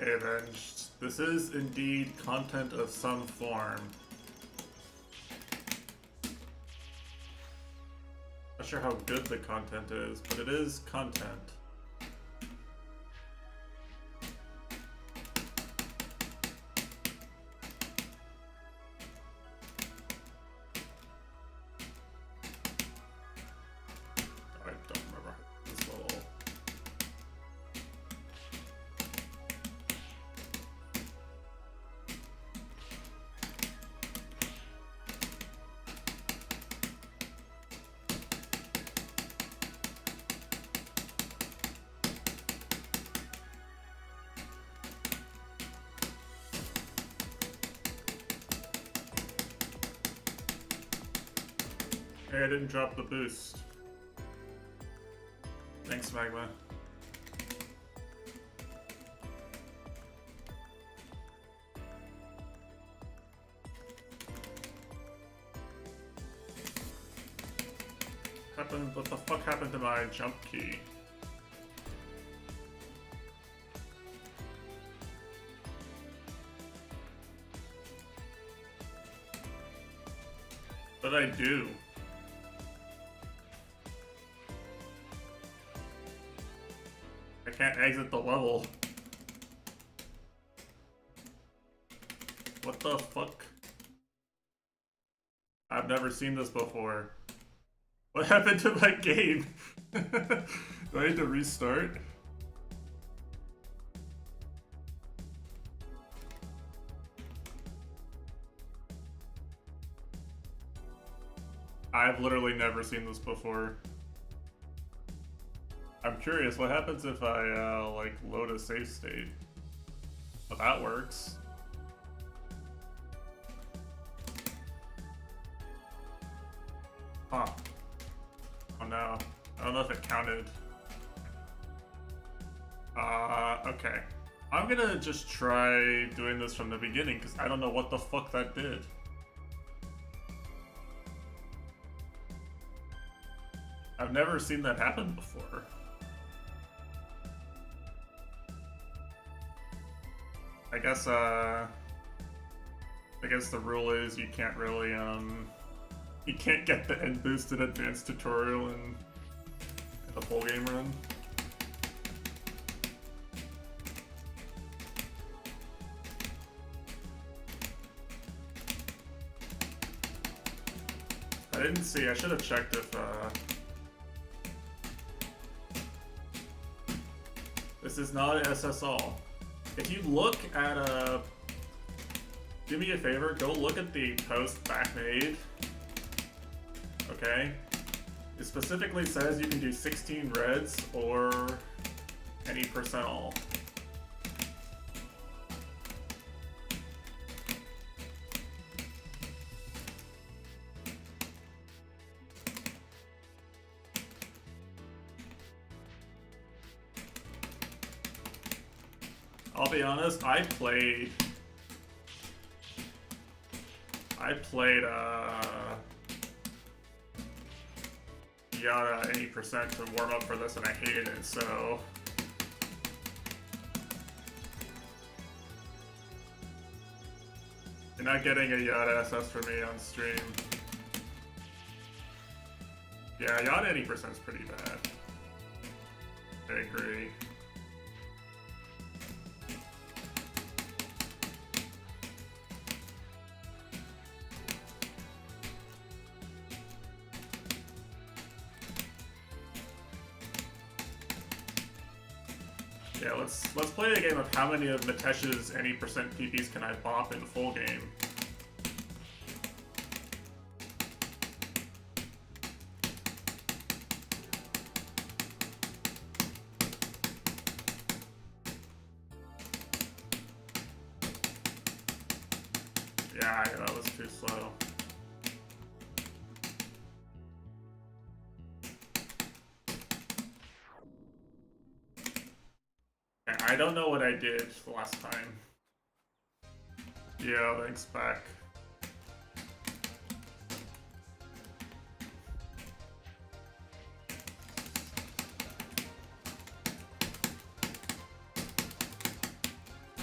Avenged. This is indeed content of some form. Not sure how good the content is, but it is content. I don't remember this level. Hey, I didn't drop the boost. Thanks, Magma. What the fuck happened to my jump key? What did I do? I can't exit the level. What the fuck? I've never seen this before. What happened to my game? Do I need to restart? I've literally never seen this before. I'm curious, what happens if I, like, load a save state? Well, that works. Huh. Oh no. I don't know if it counted. Okay. I'm gonna just try doing this from the beginning, because I don't know what the fuck that did. I've never seen that happen before. I guess the rule is you can't really, you can't get the end boost in advanced tutorial in a full game run. I didn't see, I should have checked if, this is not an SSL. If you look at, do me a favor, go look at the post back made. Okay? It specifically says you can do 16 reds or any percent all. I'll be honest, I played Yada any percent to warm up for this and I hated it, so you're not getting a Yada SS for me on stream. Yeah, Yada any percent is pretty bad. I agree. Yeah, let's play a game of how many of Mitesh's any percent PPs can I bop in full game. Yeah, that was too slow. I don't know what I did the last time. Yeah, thanks back.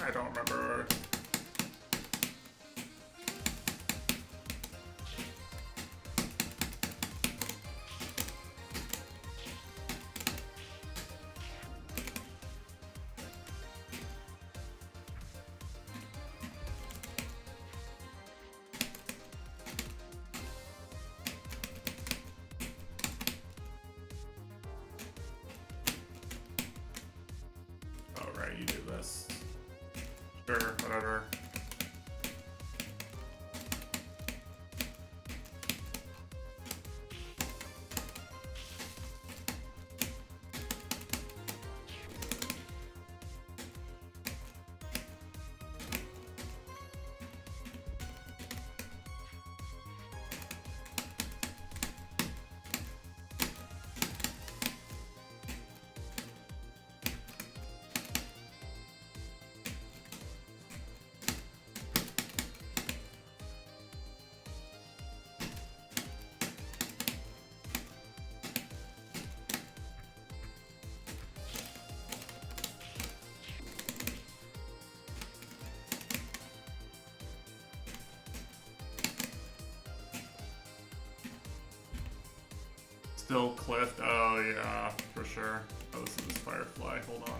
I don't remember. Alright, you do this. Sure, whatever. Still cliffed? Oh yeah, for sure. Oh, this is Firefly. Hold on.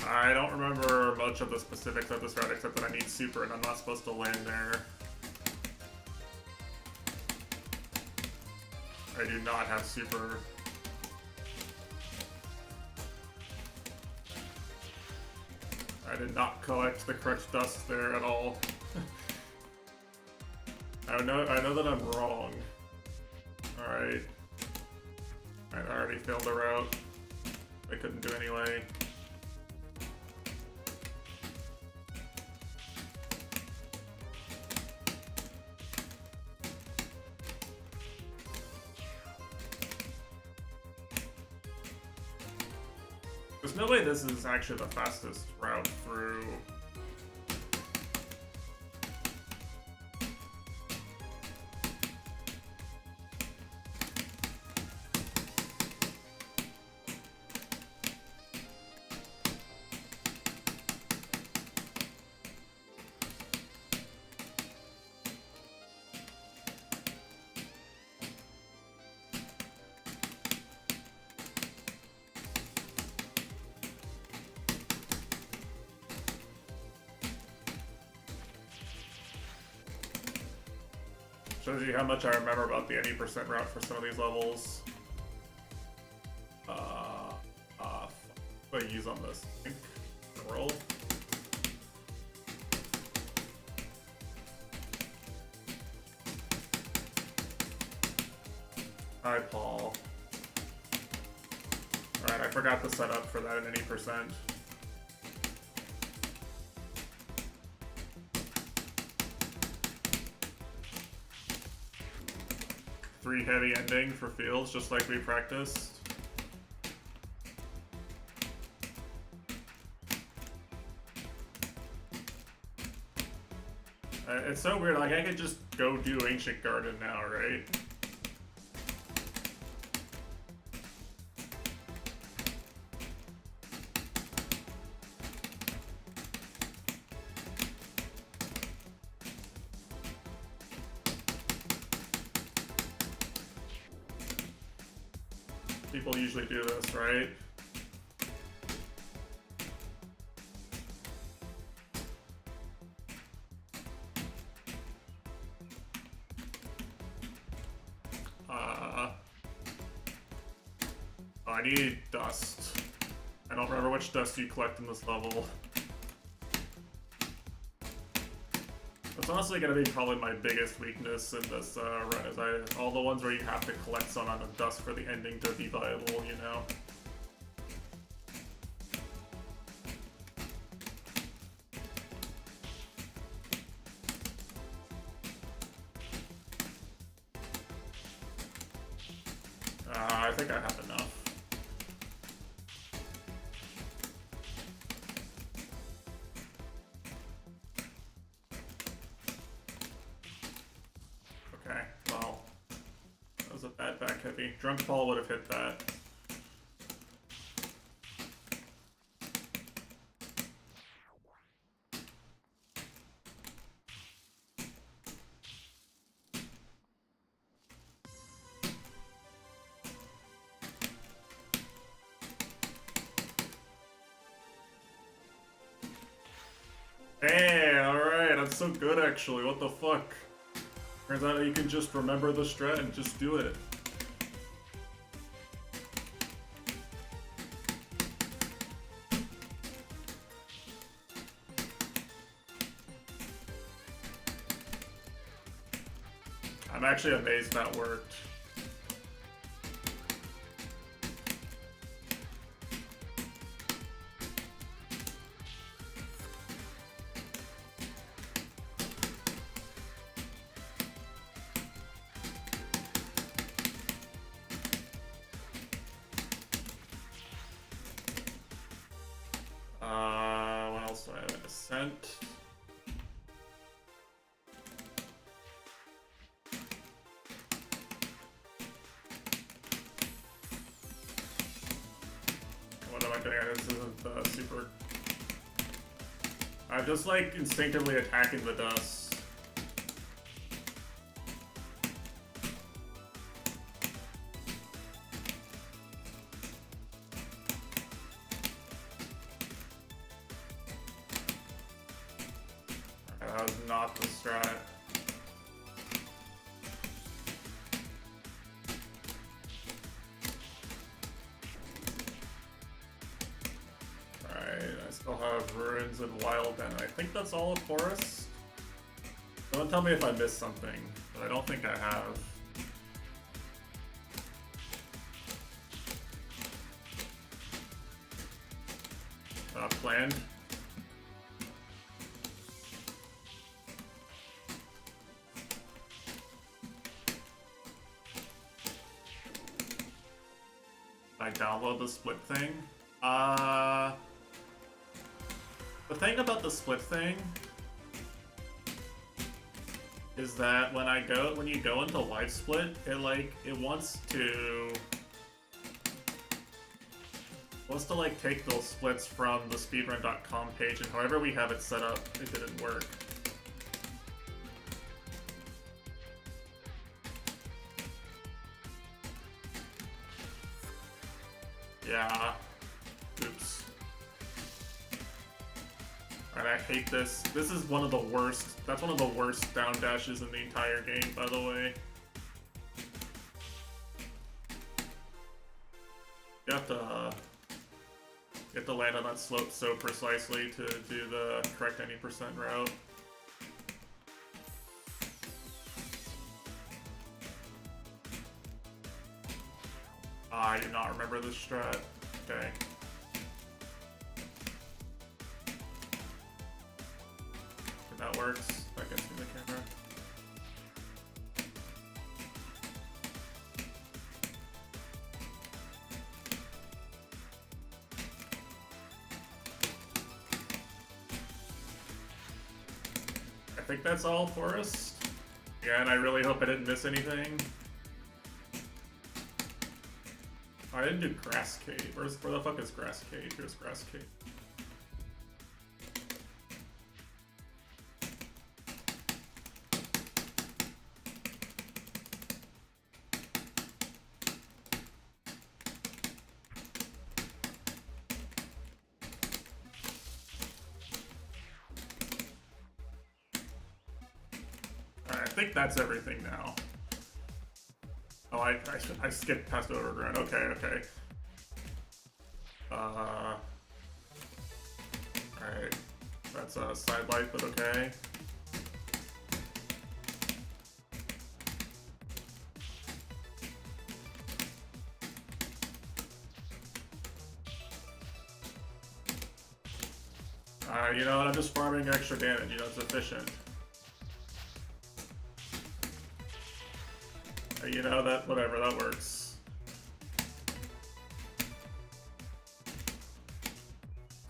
I don't remember much of the specifics of this route except that I need super and I'm not supposed to land there. I do not have super. I did not collect the correct dust there at all. I know that I'm wrong. Alright. I already failed the route. I couldn't do anyway. There's no way this is actually the fastest route through. Shows you how much I remember about the any percent route for some of these levels. What do I use on this? Roll. Hi, Paul. Alright, I forgot the setup for that in any percent. Three heavy ending for fields, just like we practiced. It's so weird, like I could just go do Ancient Garden now, right? People usually do this, right? I need dust. I don't remember which dust you collect in this level. That's honestly gonna be probably my biggest weakness in this run, is all the ones where you have to collect some amount of dust for the ending to be viable, you know? I think I have enough. attack heavy. Drunk Paul would have hit that. Hey, alright, I'm so good actually, what the fuck? Turns out you can just remember the strat and just do it. I'm actually amazed that worked. What else do I have? Ascent. What am I doing? This isn't super... I'm just like instinctively attacking the dust. That was not the strat. Alright, I still have Ruins and Wild Den. I think that's all of Forest. Don't tell me if I missed something, but I don't think I have. Planned. I download the split thing. The thing about the split thing is that when you go into live split, it wants to take those splits from the speedrun.com page, and however we have it set up, it didn't work. Yeah. Oops. And I hate this. This is one of the worst. That's one of the worst down dashes in the entire game, by the way. You have to land on that slope so precisely to do the correct any percent route. I do not remember this strat. Okay. If that works, that gets me the camera. I think that's all for us. Yeah, and I really hope I didn't miss anything. I didn't do Grass Cave. Where the fuck is Grass Cave? Here's Grass Cave. Alright, I think that's everything now. Oh, I skipped past Overground. Okay, okay. Alright. That's a side light, but okay. You know what? I'm just farming extra damage. You know, it's efficient. You know, that, whatever, that works.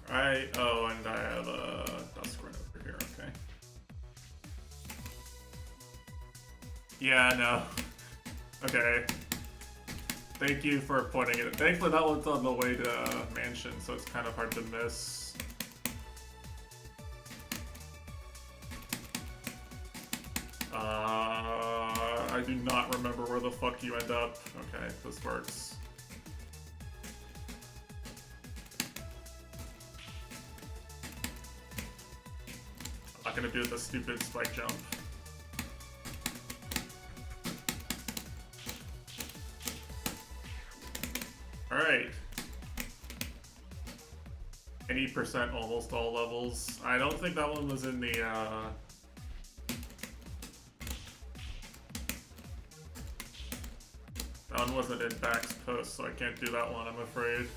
Alright, oh, and I have a Dusk Run over here, okay. Yeah, no. Okay. Thank you for pointing it. Thankfully, that one's on the way to Mansion, so it's kind of hard to miss. I do not remember where the fuck you end up. Okay, this works. I'm not gonna do the stupid spike jump. Alright. 80% almost all levels. I don't think that one was in the, that one wasn't in Back's post, so I can't do that one, I'm afraid.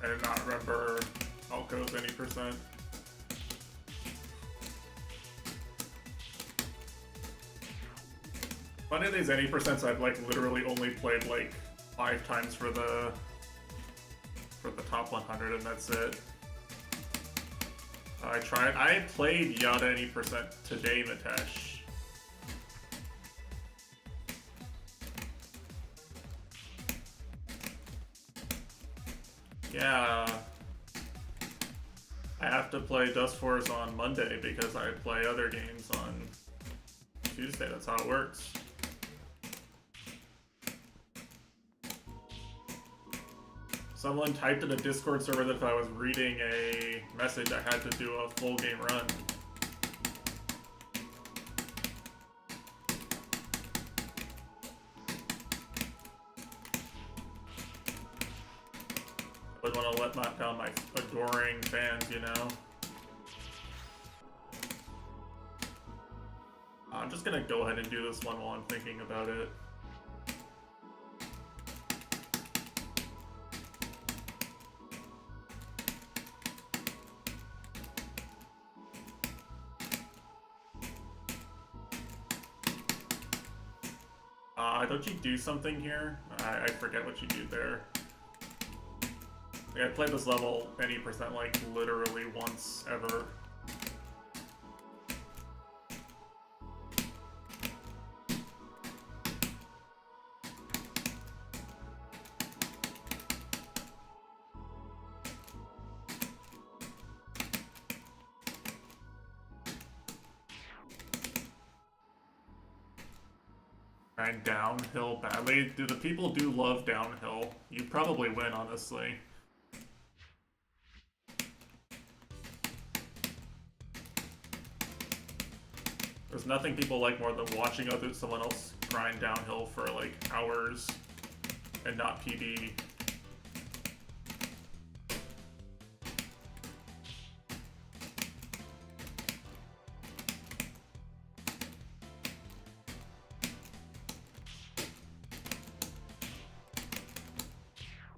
I did not remember Alco's any percent. One of these any percents I've like literally only played like 5 times for the top 100 and that's it. I played Yada any percent today, Mitesh. Yeah, I have to play Dust Wars on Monday because I play other games on Tuesday. That's how it works. Someone typed in a Discord server that if I was reading a message, I had to do a full game run. I would want to let down my adoring fans, you know? I'm just gonna go ahead and do this one while I'm thinking about it. Don't you do something here? I forget what you do there. Like, I played this level any percent like literally once ever. And downhill badly. Do the people do love downhill? You probably win, honestly. There's nothing people like more than watching someone else grind downhill for like hours and not PB.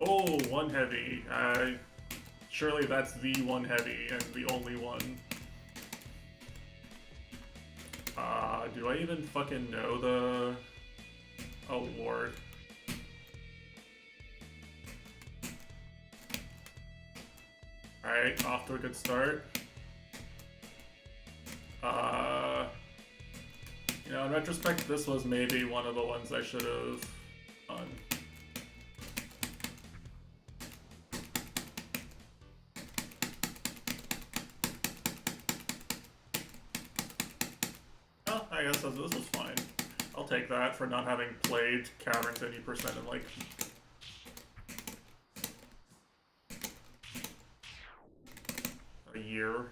Oh, one heavy. Surely that's the one heavy and the only one. Do I even fucking know the... Oh, Lord. Alright, off to a good start. You know, in retrospect, this was maybe one of the ones I should have done. I guess this was fine. I'll take that for not having played Caverns any percent in like a year.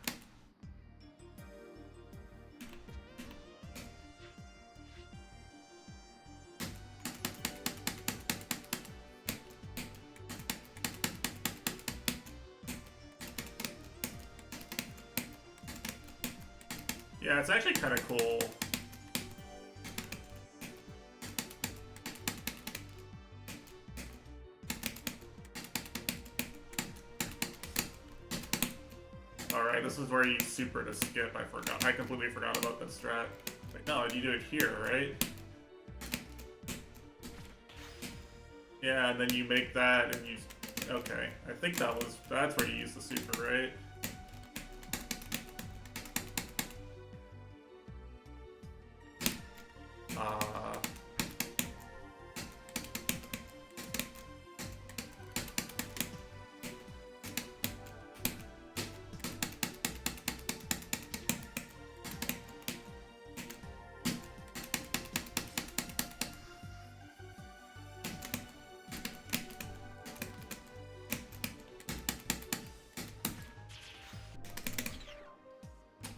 Yeah, it's actually kind of cool. Alright, this is where you super to skip. I forgot. I completely forgot about that strat. Like, no, you do it here, right? Yeah, and then you make that and you... Okay, I think that's where you use the super, right?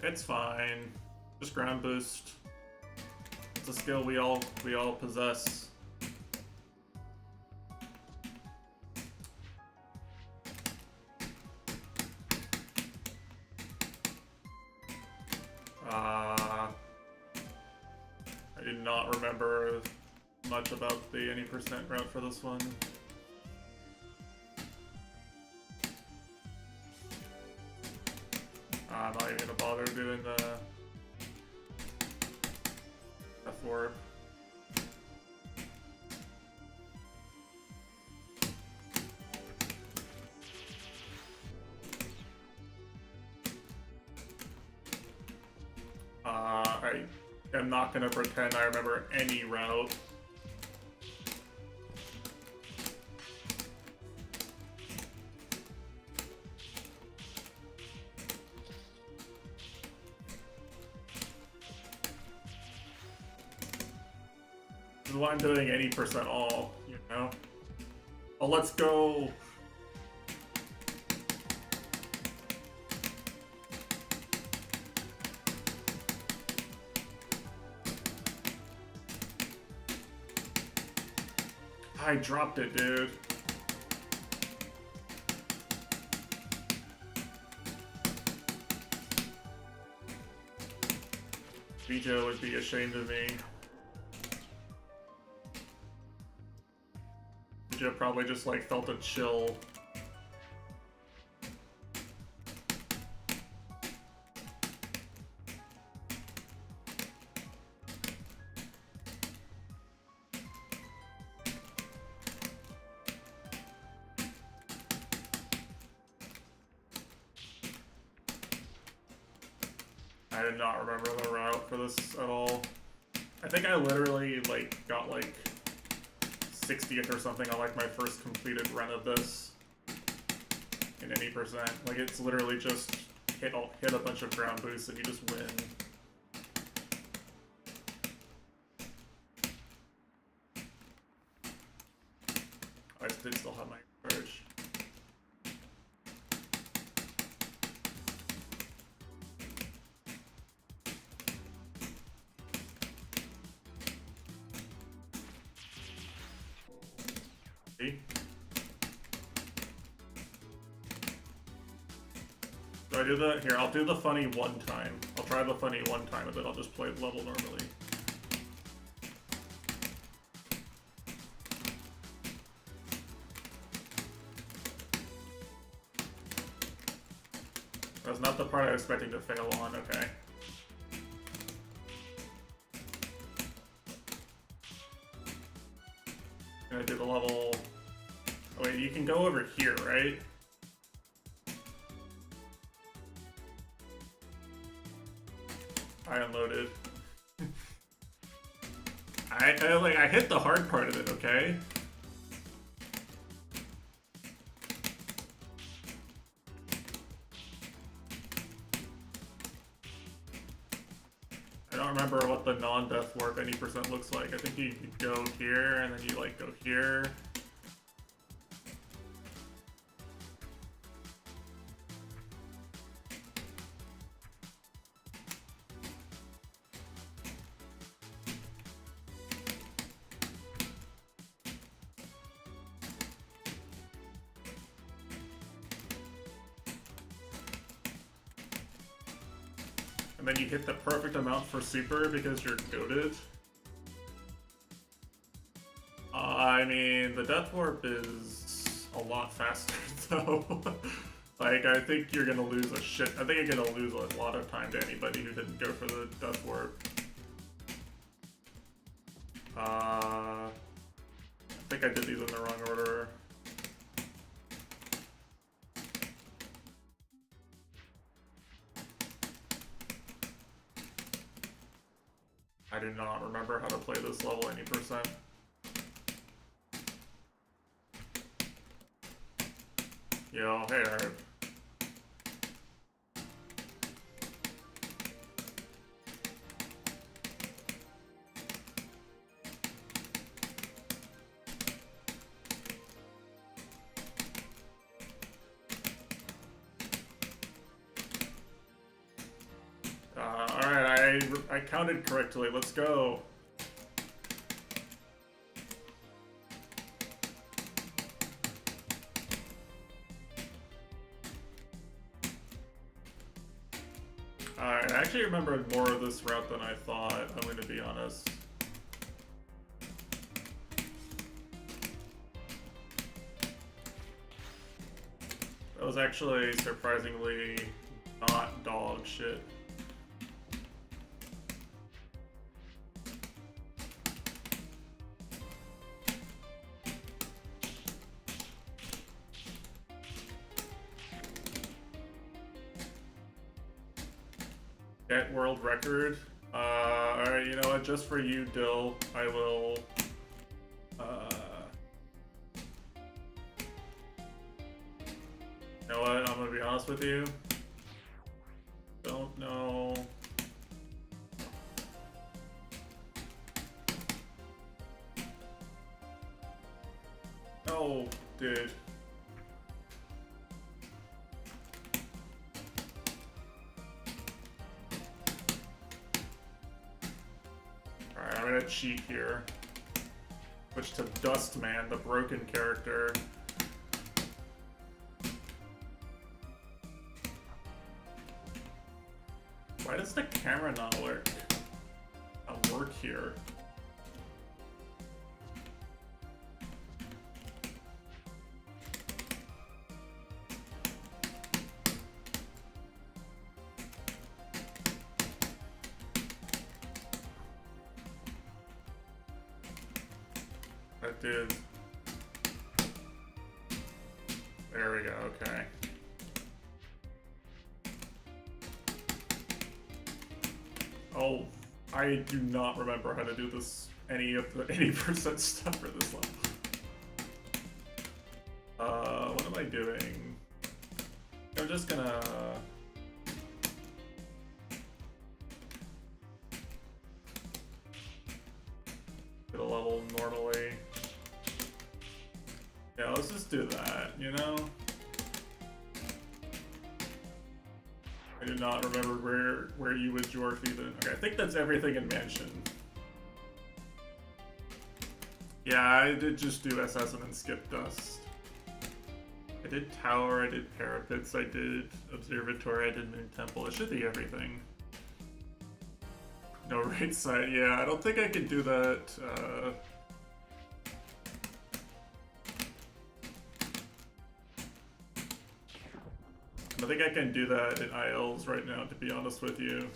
It's fine. Just ground boost. It's a skill we all possess. I did not remember much about the any percent route for this one. I'm not even gonna bother doing the Death Warp. I am not gonna pretend I remember any route. This is why I'm doing 80% all, you know? Oh, let's go! I dropped it, dude. Vito would be ashamed of me. Vito probably just like felt a chill. I did not remember the route for this at all. I think I literally like got like 60th or something on like my first completed run of this in any percent. Like it's literally just hit a bunch of ground boosts and you just win. I did still have my charge. Do I do the... Here, I'll do the funny one time. I'll try the funny one time and then I'll just play the level normally. That's not the part I was expecting to fail on, okay. Gonna do the level... Oh wait, you can go over here, right? I unloaded. I hit the hard part of it, okay? I don't remember what the non-death warp any percent looks like. I think you go here and then you like go here. and then you hit the perfect amount for super because you're goated. I mean, the death warp is a lot faster though. Like, I think you're gonna lose a shit. I think you're gonna lose a lot of time to anybody who didn't go for the death warp. I think I did these in the wrong order. I do not remember how to play this level any percent. Yo, hey Arab. Alright, I counted correctly. Let's go. Alright, I actually remembered more of this route than I thought, I'm going to be honest. That was actually surprisingly not dog shit. Get world record. Alright, you know what? Just for you, Dill, I will. You know what? I'm gonna be honest with you. Don't know. Oh, dude. Alright, I'm gonna cheat here. Switch to Dustman, the broken character. Why does the camera not work? Not work here. That did. There we go, okay. Oh, I do not remember how to do this, any of the 80% stuff for this level. What am I doing? I'm just gonna... get a level normally. Yeah, let's just do that, you know? I do not remember where you would Jorf even. Okay, I think that's everything in Mansion. Yeah, I did just do SS and then skip Dust. I did Tower, I did Parapets, I did Observatory, I did Moon Temple. It should be everything. No right side, yeah, I don't think I could do that. I think I can do that in ILs right now, to be honest with you.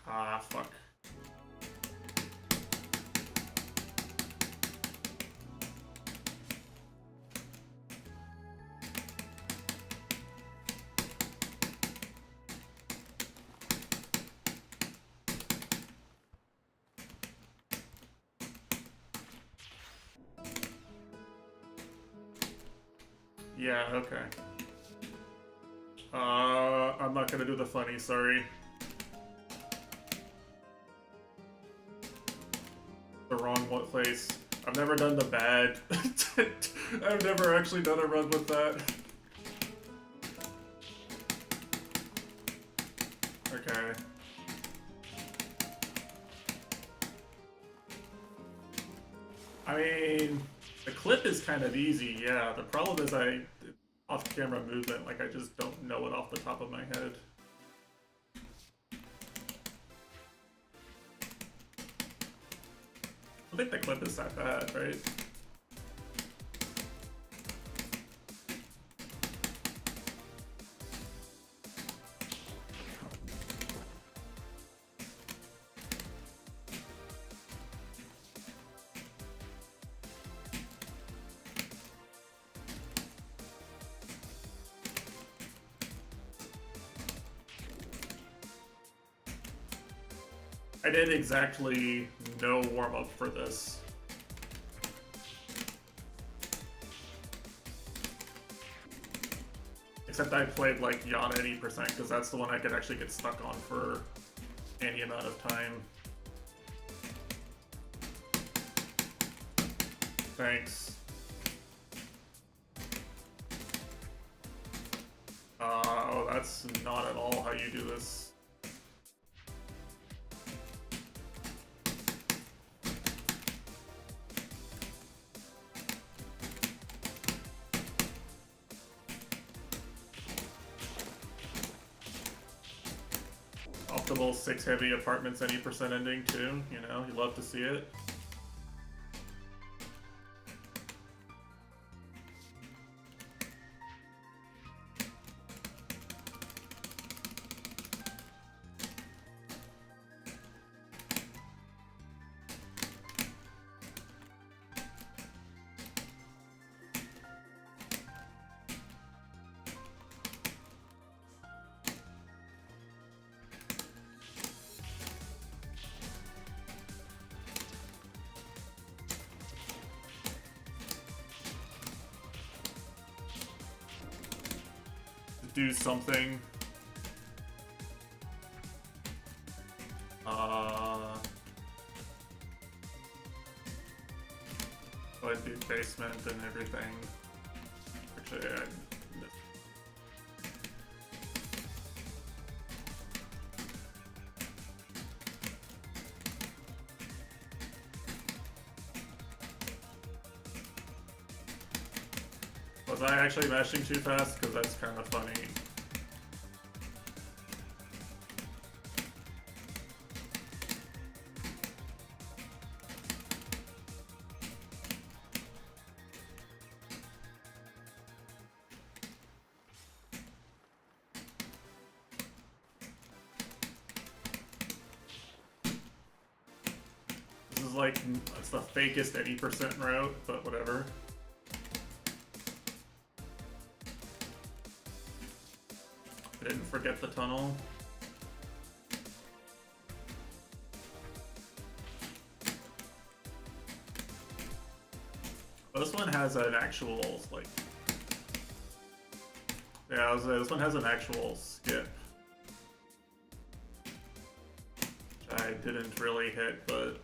Ah, fuck. Yeah, okay. I'm not gonna do the funny, sorry. The wrong place. I've never done the bad. I've never actually done a run with that. Okay. I mean, the clip is kind of easy, yeah. The problem is off-camera movement, like I just don't know it off the top of my head. I think the clip is that bad, right? I did exactly no warm-up for this. Except I played like Yana at 80% because that's the one I could actually get stuck on for any amount of time. Thanks. Oh, that's not at all how you do this. Optimal 6 heavy apartments, any percent ending too, you know, you love to see it. Do something. Go ahead and do basement and everything. Actually, I missed. Was I actually mashing too fast? Because that's kind of funny. This is like, it's the fakest 80% route, but whatever. I didn't forget the tunnel. This one has an actual, like... Yeah, this one has an actual skip. Which I didn't really hit, but...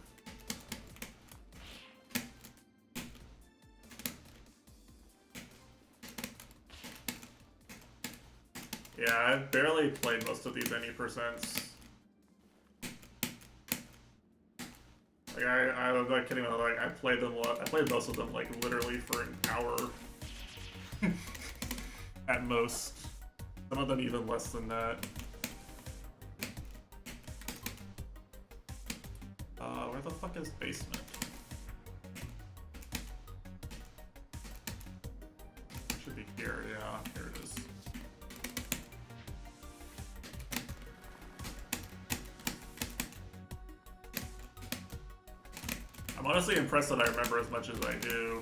Yeah, I've barely played most of these any percents. Like I'm not kidding about like I played most of them like literally for an hour at most. Some of them even less than that. Where the fuck is basement? Should be here, yeah, here it is. I'm honestly impressed that I remember as much as I do.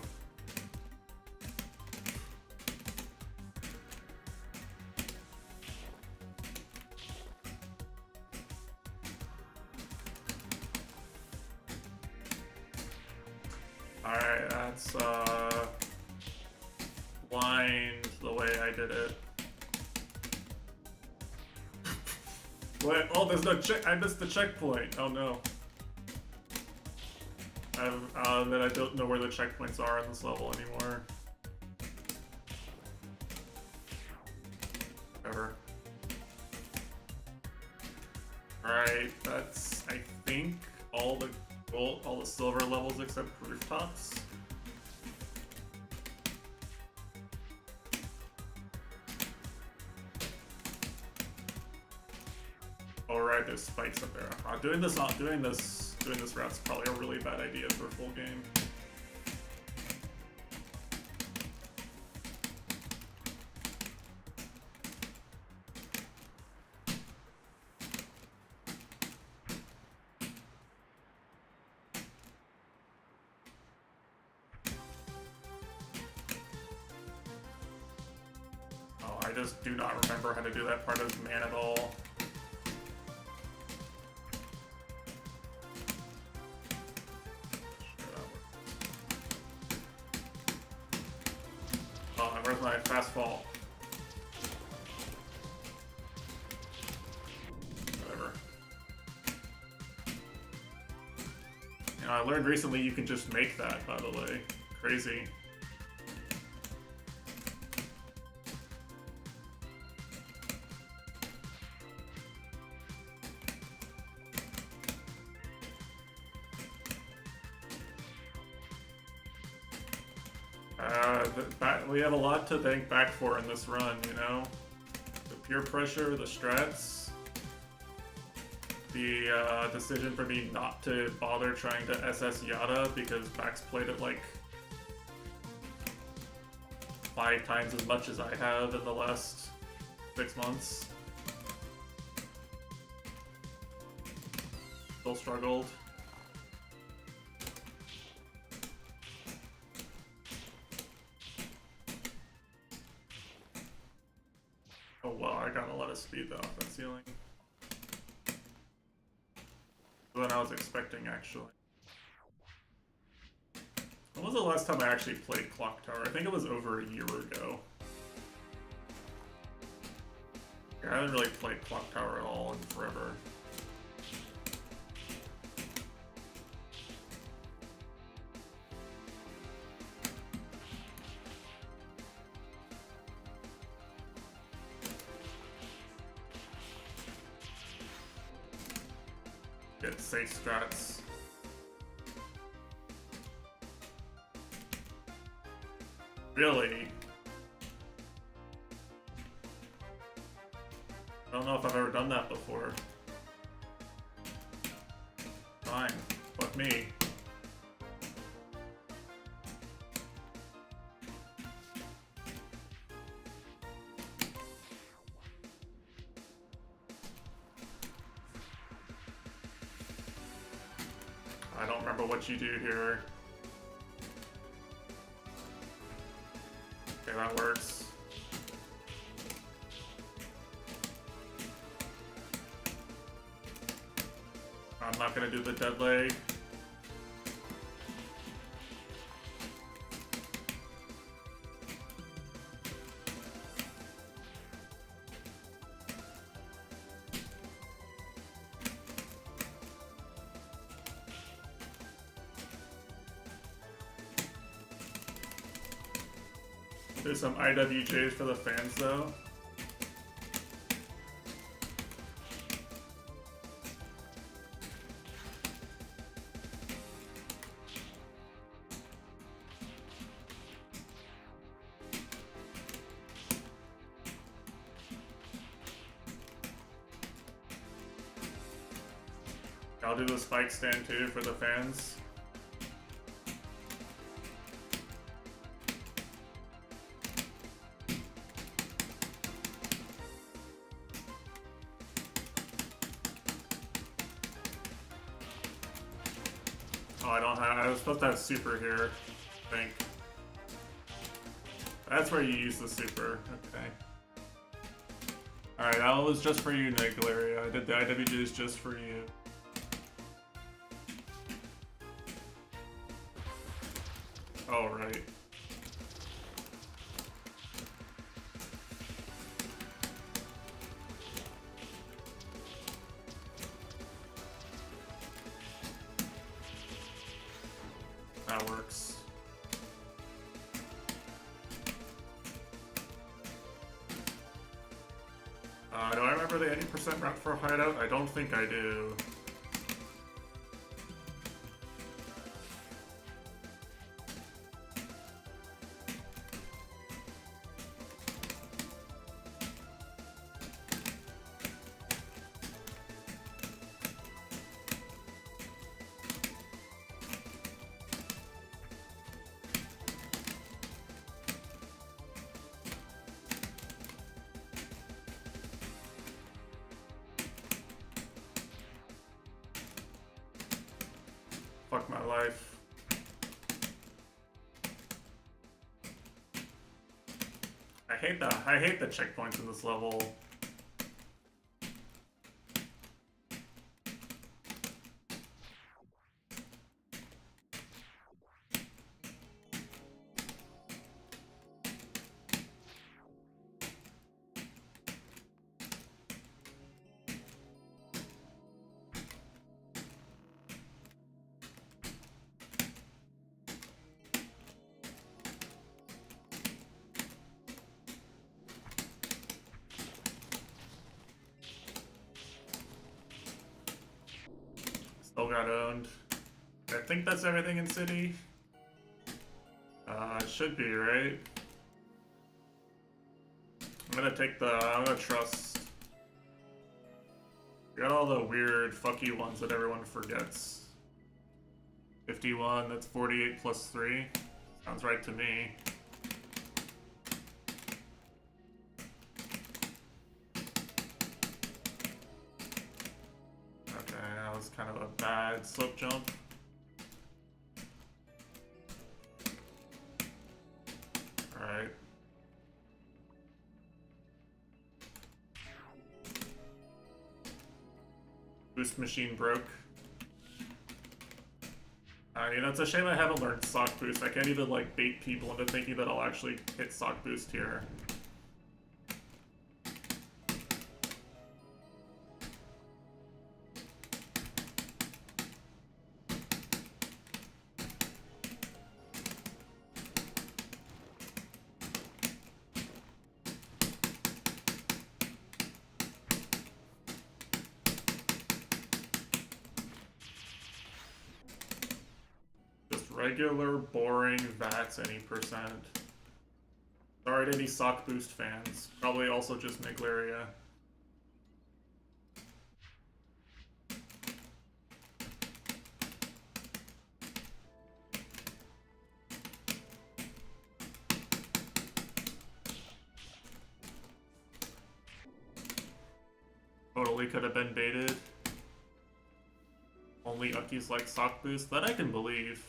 Alright, that's blind the way I did it. What? Oh, there's no check. I missed the checkpoint. Oh no. Then I don't know where the checkpoints are on this level anymore. Whatever. Alright, that's, I think, all the Cool. All the silver levels except rooftops. Alright, there's spikes up there. Doing this route's probably a really bad idea for a full game. Oh, I just do not remember how to do that part of man at all. Where's my fast fall? Whatever. You know, I learned recently you can just make that, by the way. Crazy. We have a lot to thank back for in this run, you know? The peer pressure, the strats, the decision for me not to bother trying to SS Yada because Bax played it like 5 times as much as I have in the last 6 months. Still struggled. Oh well, I got a lot of speed though off that ceiling. More than I was expecting, actually. When was the last time I actually played Clock Tower? I think it was over a year ago. Yeah, I haven't really played Clock Tower at all in forever. Get safe strats. Really? I don't know if I've ever done that before. Fine. Fuck me. I don't remember what you do here. Okay, that works. I'm not gonna do the dead leg. There's some IWJs for the fans though. I'll do the spike stand too for the fans. Oh, I don't have. I was supposed to have super here, I think. That's where you use the super. Okay. Alright, that was just for you, Nick Galeria. I did the IWGs just for you. Oh, right. That works. Do I remember the 80% route for hideout? I don't think I do. Fuck my life. I hate the checkpoints in this level. Still got owned. I think that's everything in city. It should be, right? I'm gonna trust. We got all the weird fuck you ones that everyone forgets. 51, that's 48 plus 3. Sounds right to me. Okay, that was kind of a bad slope jump. Alright. Boost machine broke. I mean, that's a shame I haven't learned sock boost. I can't even, like, bait people into thinking that I'll actually hit sock boost here. Regular, boring VATS any percent. Sorry to any sock boost fans. Probably also just Migleria. Totally could have been baited. Only Uckies like sock boost. That I can believe.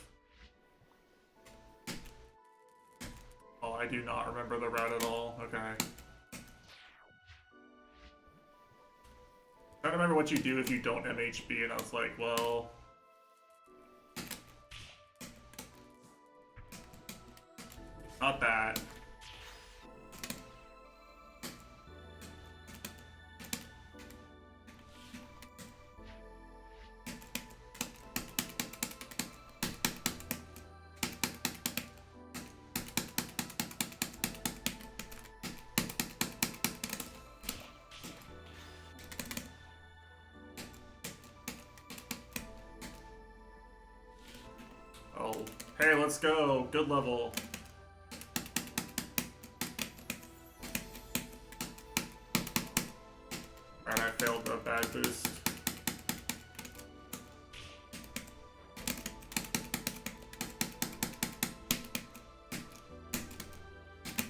I do not remember the route at all. Okay. I don't remember what you do if you don't MHB, and I was like, well... Not that. Oh, hey, let's go. Good level. Alright, I failed the bad boost.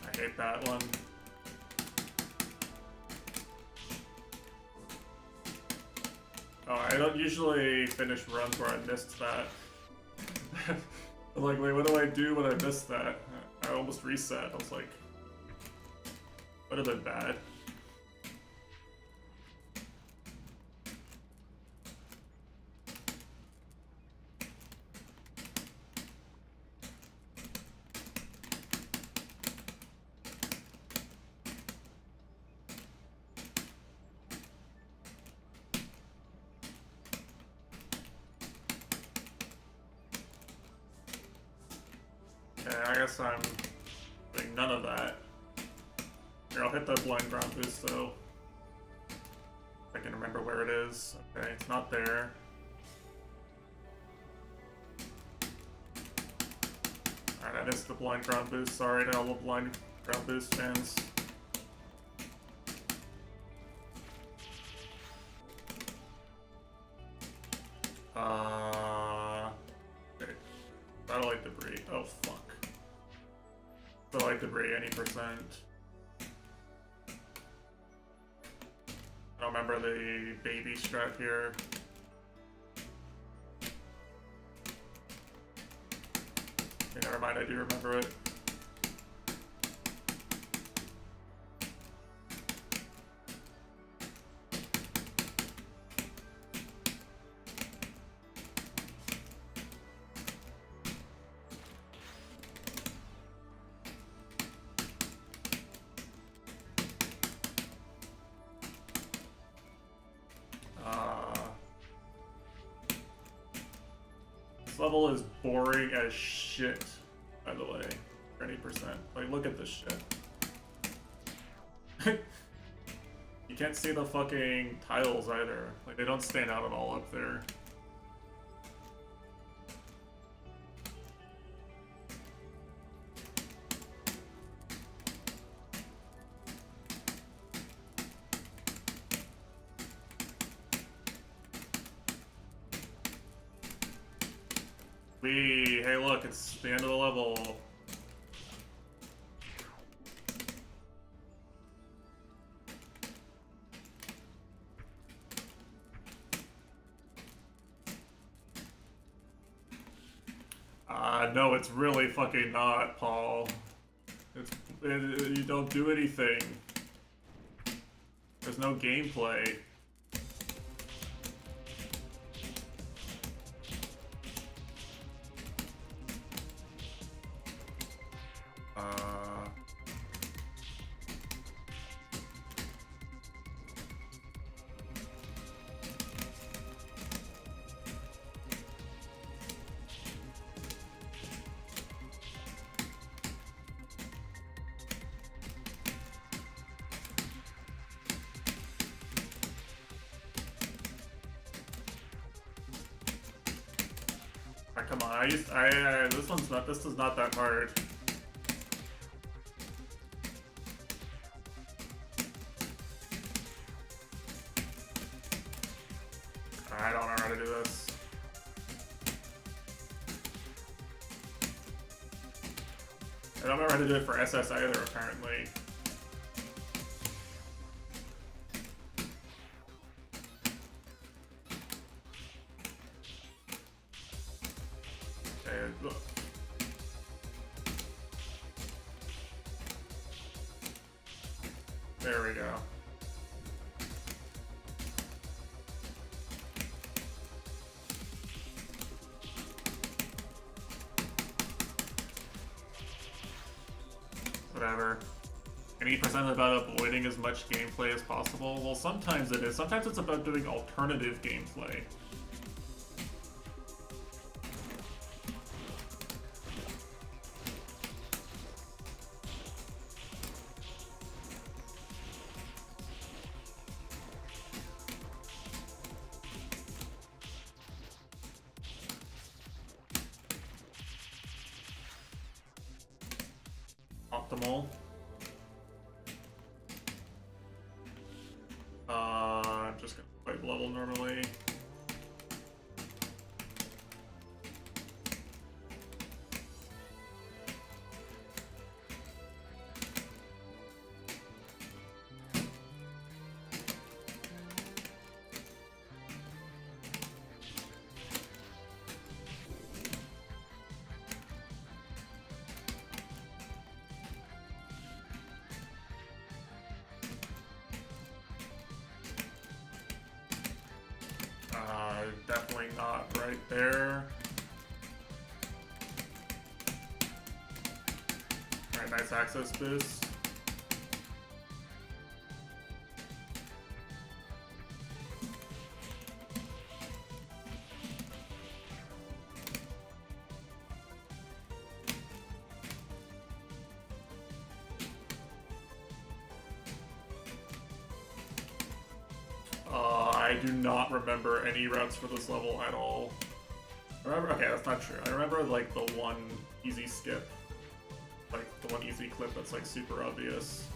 I hate that one. Oh, I don't usually finish runs where I missed that. I'm like, wait, what do I do when I missed that? I almost reset. I was like, would have been bad. Okay, I guess I'm doing none of that. Here, I'll hit the blind ground boost though. If I can remember where it is. Okay, it's not there. Alright, I missed the blind ground boost. Sorry to all the blind ground boost fans. Okay. Satellite debris. Oh, fuck. Satellite debris, any percent. I don't remember the baby strat here. Okay, never mind, I do remember it. This level is boring as shit, by the way. 30%. Like, look at this shit. You can't see the fucking tiles either. Like, they don't stand out at all up there. Hey look, it's the end of the level. No, it's really fucking not, Paul. You don't do anything. There's no gameplay. Come on, this is not that hard. I don't know how to do this. I don't know how to do it for SS either, apparently. Look. There we go. Whatever. 80% about avoiding as much gameplay as possible. Well, sometimes it is. Sometimes it's about doing alternative gameplay. Optimal. I'm just gonna play the level normally. Definitely not right there. Alright, nice access boost. I do not remember any routes for this level at all. Okay, that's not true. I remember like the one easy skip. Like the one easy clip that's like super obvious.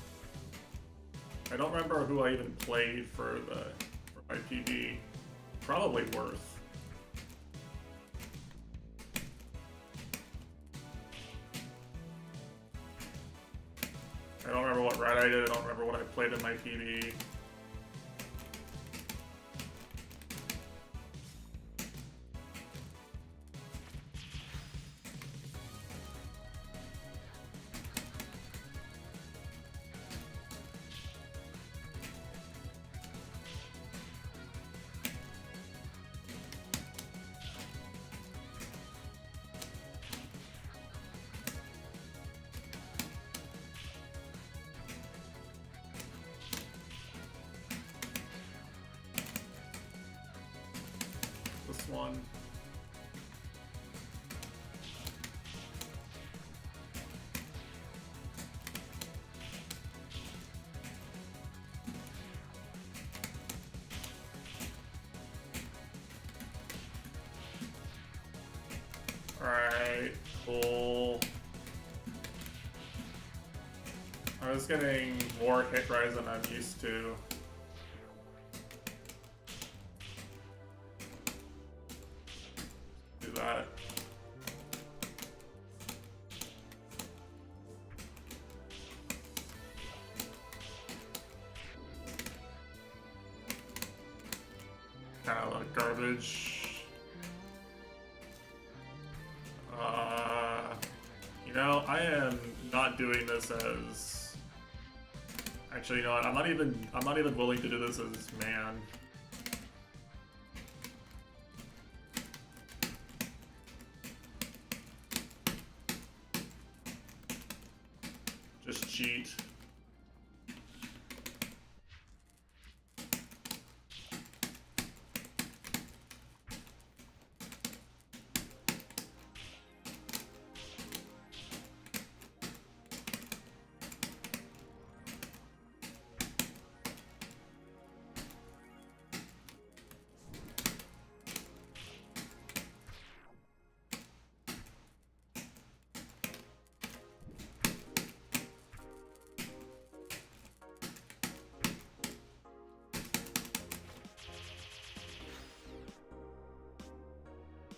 I don't remember who I even played for my PB. Probably Worth. I don't remember what route I did, I don't remember what I played in my PB. this one. Alright, cool. I was getting more hit rise than I'm used to. Do that. Kind of like garbage. You know, I am not doing this as. Actually, you know what? I'm not even willing to do this as man. Just cheat.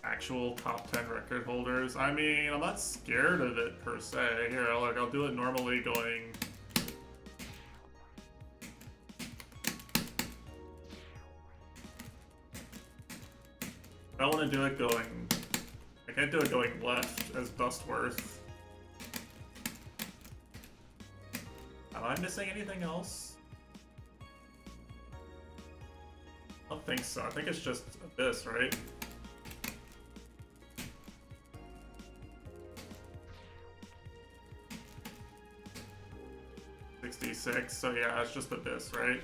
Actual top 10 record holders. I mean, I'm not scared of it per se. Here, I'll do it normally going. I don't want to do it going. I can't do it going left as Dustworth. Am I missing anything else? I don't think so. I think it's just Abyss, right? So yeah, it's just Abyss, right?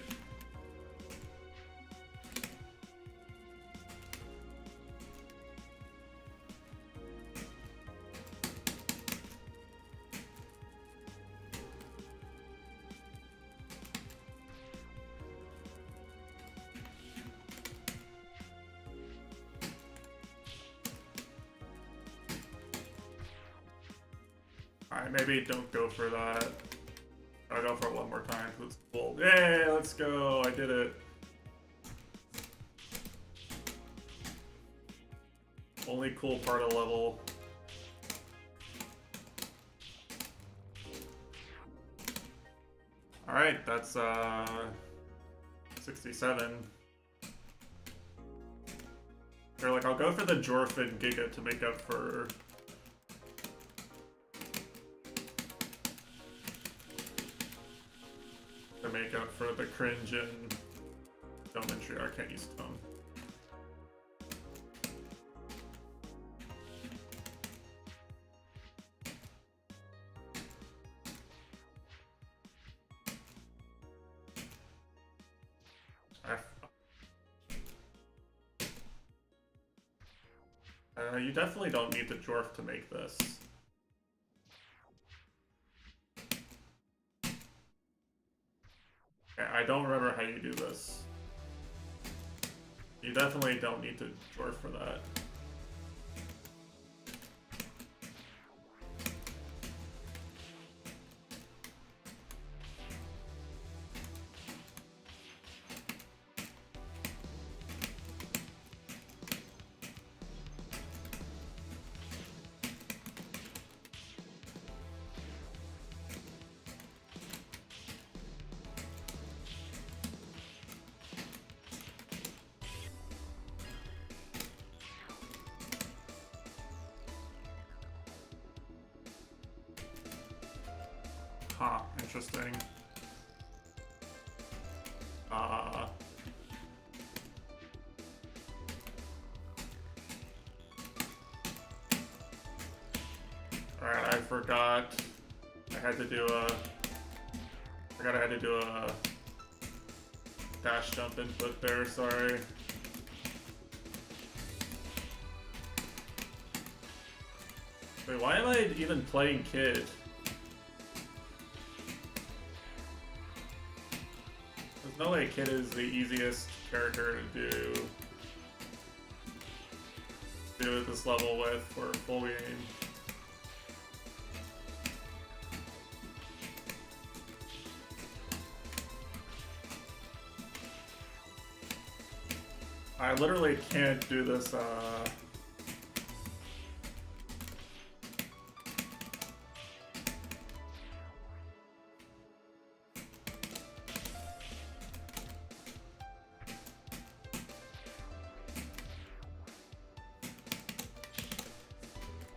Alright, maybe don't go for that. I'll go for it one more time because it's cool. Yay, let's go. I did it. Only cool part of the level. Alright, that's 67. Here, like, I'll go for the Jorf and Giga to make up for the cringe and Geometry. I can't use Tone. You definitely don't need the Jorf to make this. I don't remember how you do this. You definitely don't need to Jorf for that. Huh, interesting. Alright, I forgot. I had to do a dash jump input there, sorry. Wait, why am I even playing Kid? There's no way Kid is the easiest character to do at this level with for a full game. I literally can't do this,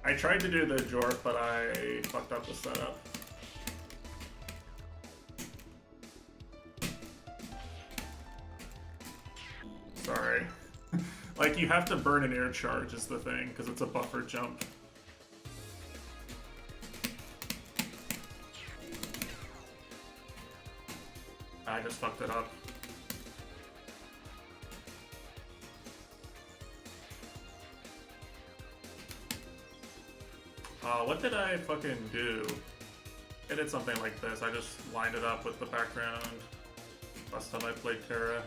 I tried to do the Jork, but I fucked up the setup. Sorry. Like, you have to burn an air charge is the thing, because it's a buffer jump. I just fucked it up. What did I fucking do? I did something like this. I just lined it up with the background. Last time I played Terra.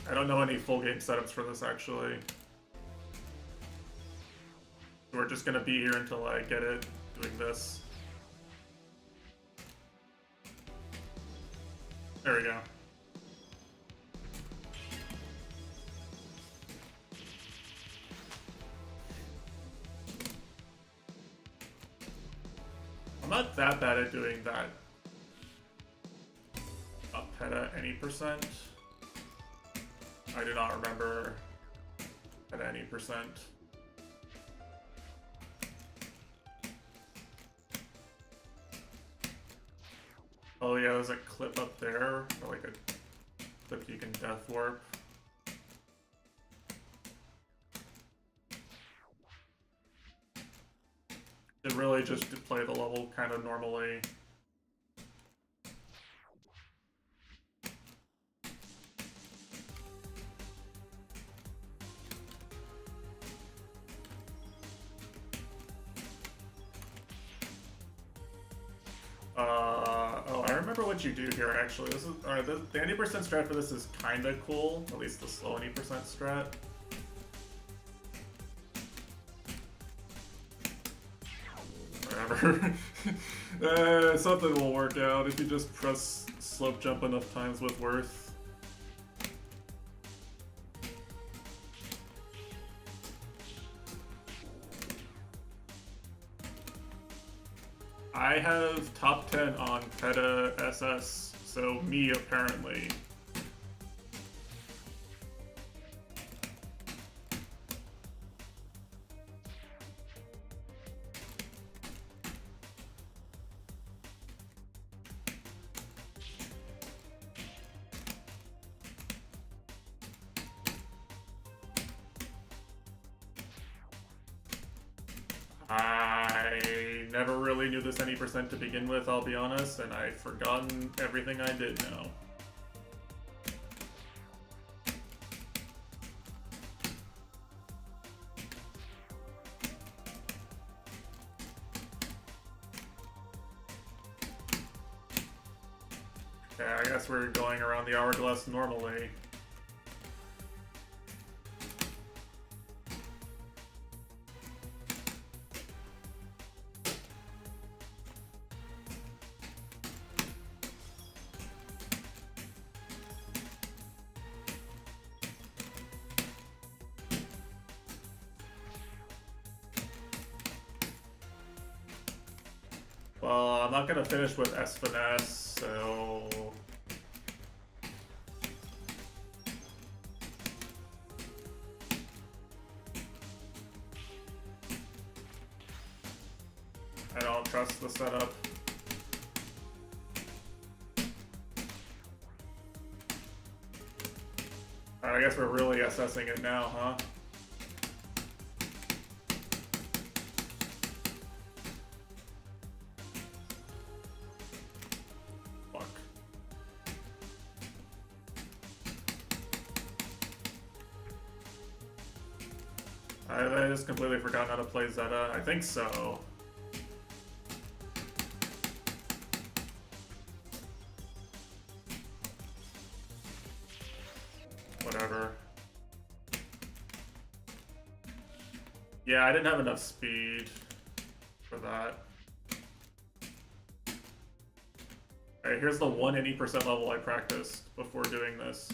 I don't know any full game setups for this actually. We're just gonna be here until I get it doing this. There we go. I'm not that bad at doing that up at any percent. I do not remember at any percent. Oh yeah, there's a clip up there, or like a clip you can death warp. It really just to play the level kind of normally. Oh, I remember what you do here actually. This is alright. The 90% strat for this is kind of cool. At least the slow 90% strat. Whatever. Something will work out if you just press slope jump enough times with Worth. I have top 10 on PETA SS, so me apparently. I never really knew this any percent to begin with, I'll be honest, and I've forgotten everything I did know. Okay, I guess we're going around the hourglass normally. Well, I'm not gonna finish with S finesse, so I don't trust the setup. I guess we're really assessing it now, huh? I just completely forgot how to play Zeta. I think so. Whatever. Yeah, I didn't have enough speed for that. Alright, here's the 180% level I practiced before doing this.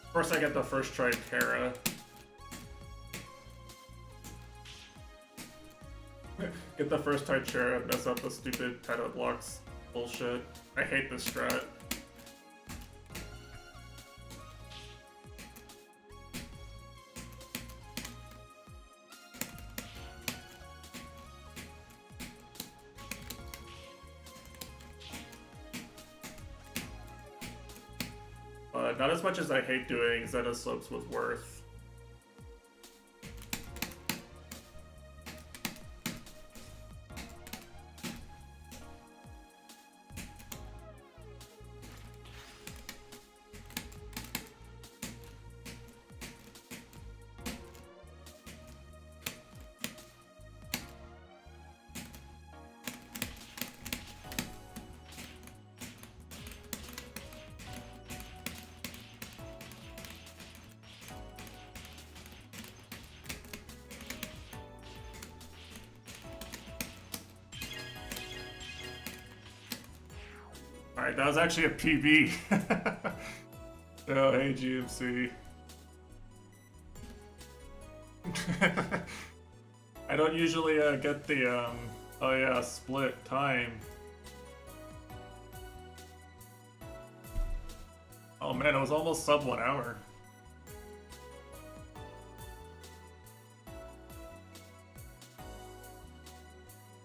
Of course, I get the first try Terra. Get the first try Terra, mess up the stupid title blocks bullshit. I hate this strat. Not as much as I hate doing Zeta slopes with Worth. Alright, that was actually a PB. Oh, hey, GMC. I don't usually get the, oh yeah, split time. Oh man, it was almost sub 1 hour.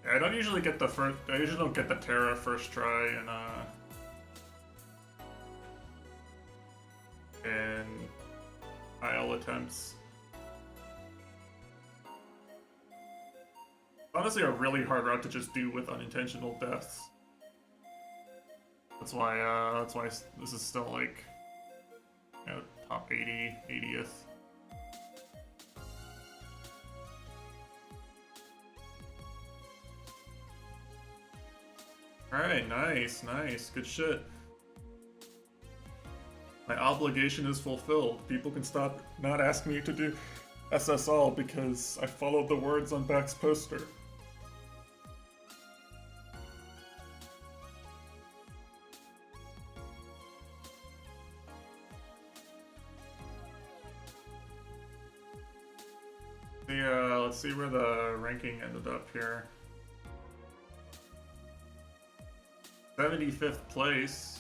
Yeah, I don't usually get the first, I usually don't get the Terra first try in IL attempts. Honestly, a really hard route to just do with unintentional deaths. That's why this is still like, you know, top 80, 80th. Alright, nice, nice, good shit. My obligation is fulfilled. People can stop not asking me to do SSL because I followed the words on Beck's poster. Yeah, let's see where the ranking ended up here. 75th place.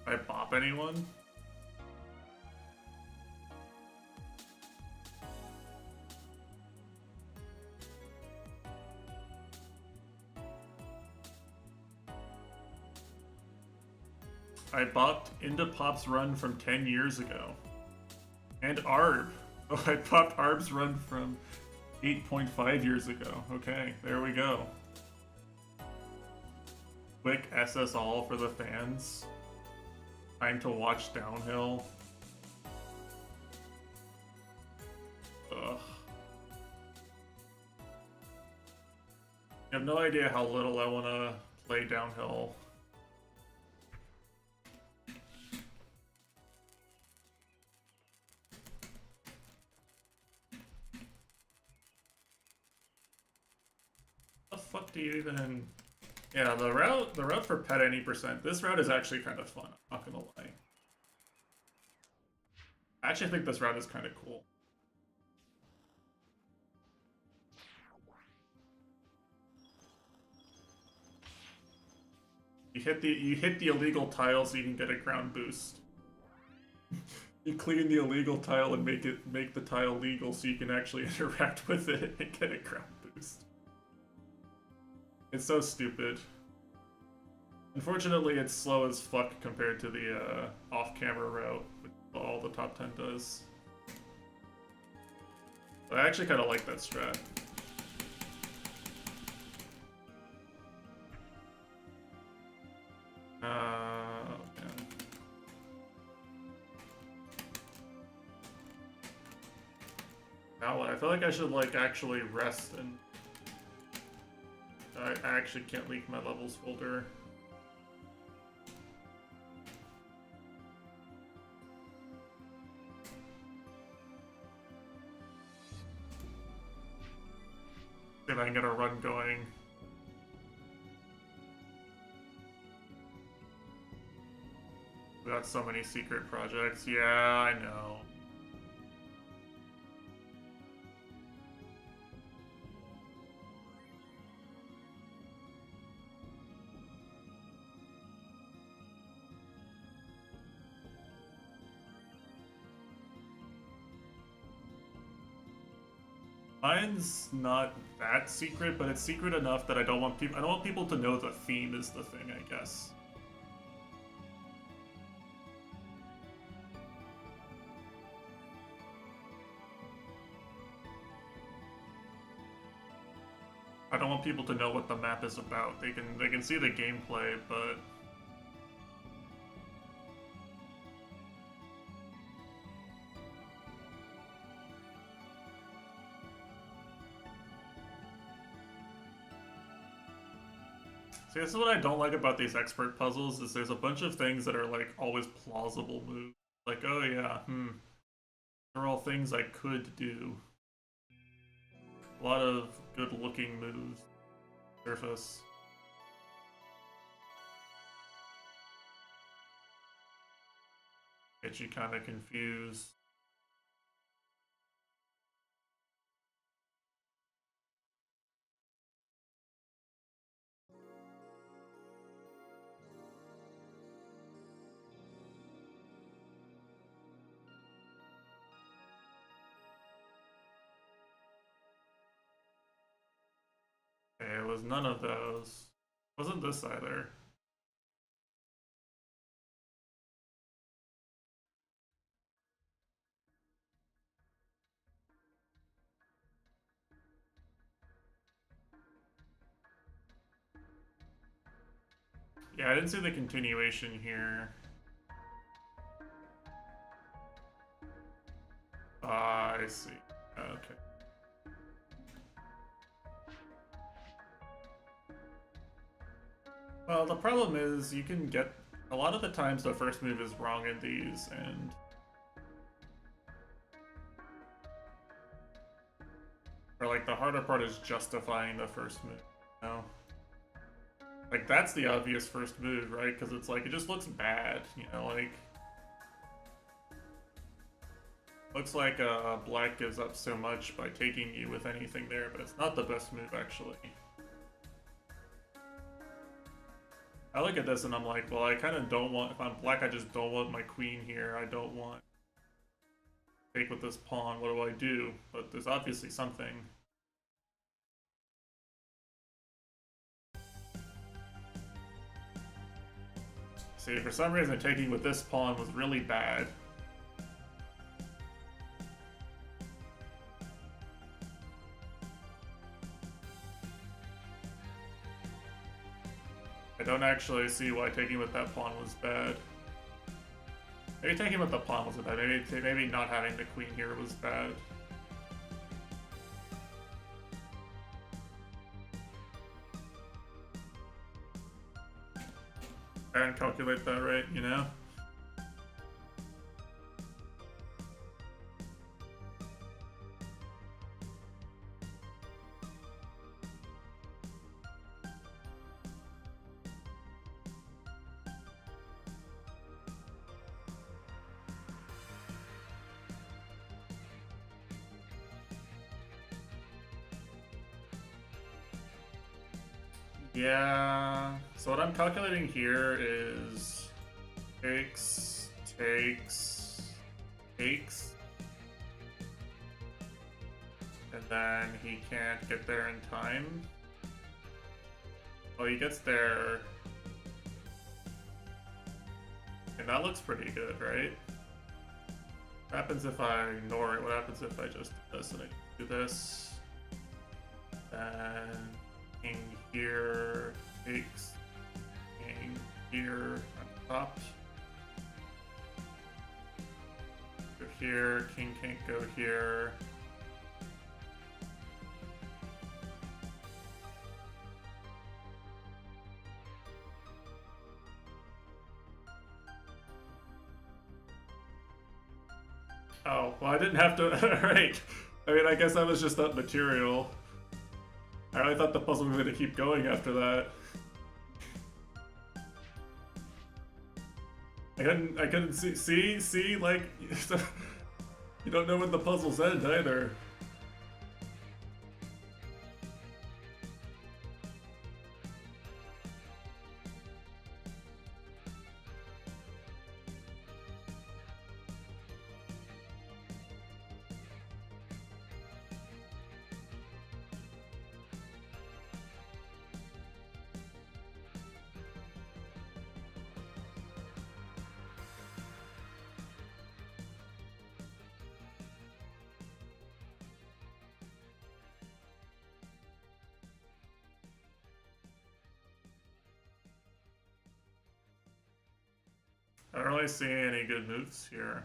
Did I bop anyone? I bopped into Pop's run from 10 years ago. And Arb. Oh, I popped Arb's run from 8.5 years ago. Okay, there we go. Quick SS all for the fans. Time to watch downhill. Ugh. I have no idea how little I want to play downhill. What the fuck do you even... Yeah, the route for pet any percent. This route is actually kind of fun, I'm not gonna lie. I actually think this route is kind of cool. you hit the illegal tile so you can get a ground boost. You clean the illegal tile and make the tile legal so you can actually interact with it and get a ground boost. It's so stupid. Unfortunately, it's slow as fuck compared to the off-camera route, which all the top 10 does. But I actually kind of like that strat. Man. Now I feel like I should like actually rest and I actually can't leak my levels folder. See if I can get a run going. We got so many secret projects. Yeah, I know. Mine's not that secret, but it's secret enough that I don't want people to know the theme is the thing, I guess. I don't want people to know what the map is about. They can see the gameplay, but see, this is what I don't like about these expert puzzles, is there's a bunch of things that are, like, always plausible moves. Like, oh yeah, they're all things I could do. A lot of good-looking moves. Surface. Get you kind of confused. It was none of those. Wasn't this either. Yeah, I didn't see the continuation here. Ah, I see. Okay. Well, the problem is you can get... A lot of the times the first move is wrong in these, and... Or, like, the harder part is justifying the first move, you know? Like, that's the obvious first move, right? Because it's like, it just looks bad, you know, like... Looks like Black gives up so much by taking you with anything there, but it's not the best move, actually. I look at this and I'm like, well, I kind of don't want... If I'm Black, I just don't want my queen here. I don't want... Take with this pawn, what do I do? But there's obviously something. See, for some reason, taking with this pawn was really bad. I don't actually see why taking with that pawn was bad. Maybe taking with the pawn wasn't bad. Maybe not having the queen here was bad. I didn't calculate that right, you know? Yeah, So what I'm calculating here is takes, and then he can't get there in time. Oh, he gets there. And that looks pretty good, right? What happens if I ignore it? What happens if I just do this and I do this? Then king here, takes, king here, I'm stopped. Go here, king can't go here. Oh, well I didn't have to, alright. I mean, I guess that was just that material. I really thought the puzzle was going to keep going after that. I couldn't see, like, you don't know when the puzzles end either. I don't really see any good moves here.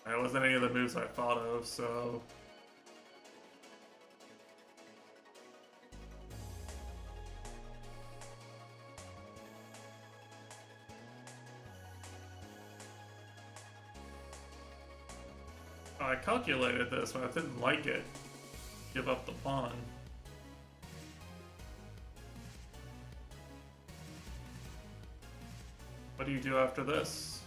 That wasn't any of the moves I thought of, so... Oh, I calculated this, but I didn't like it. Give up the pawn. What do you do after this?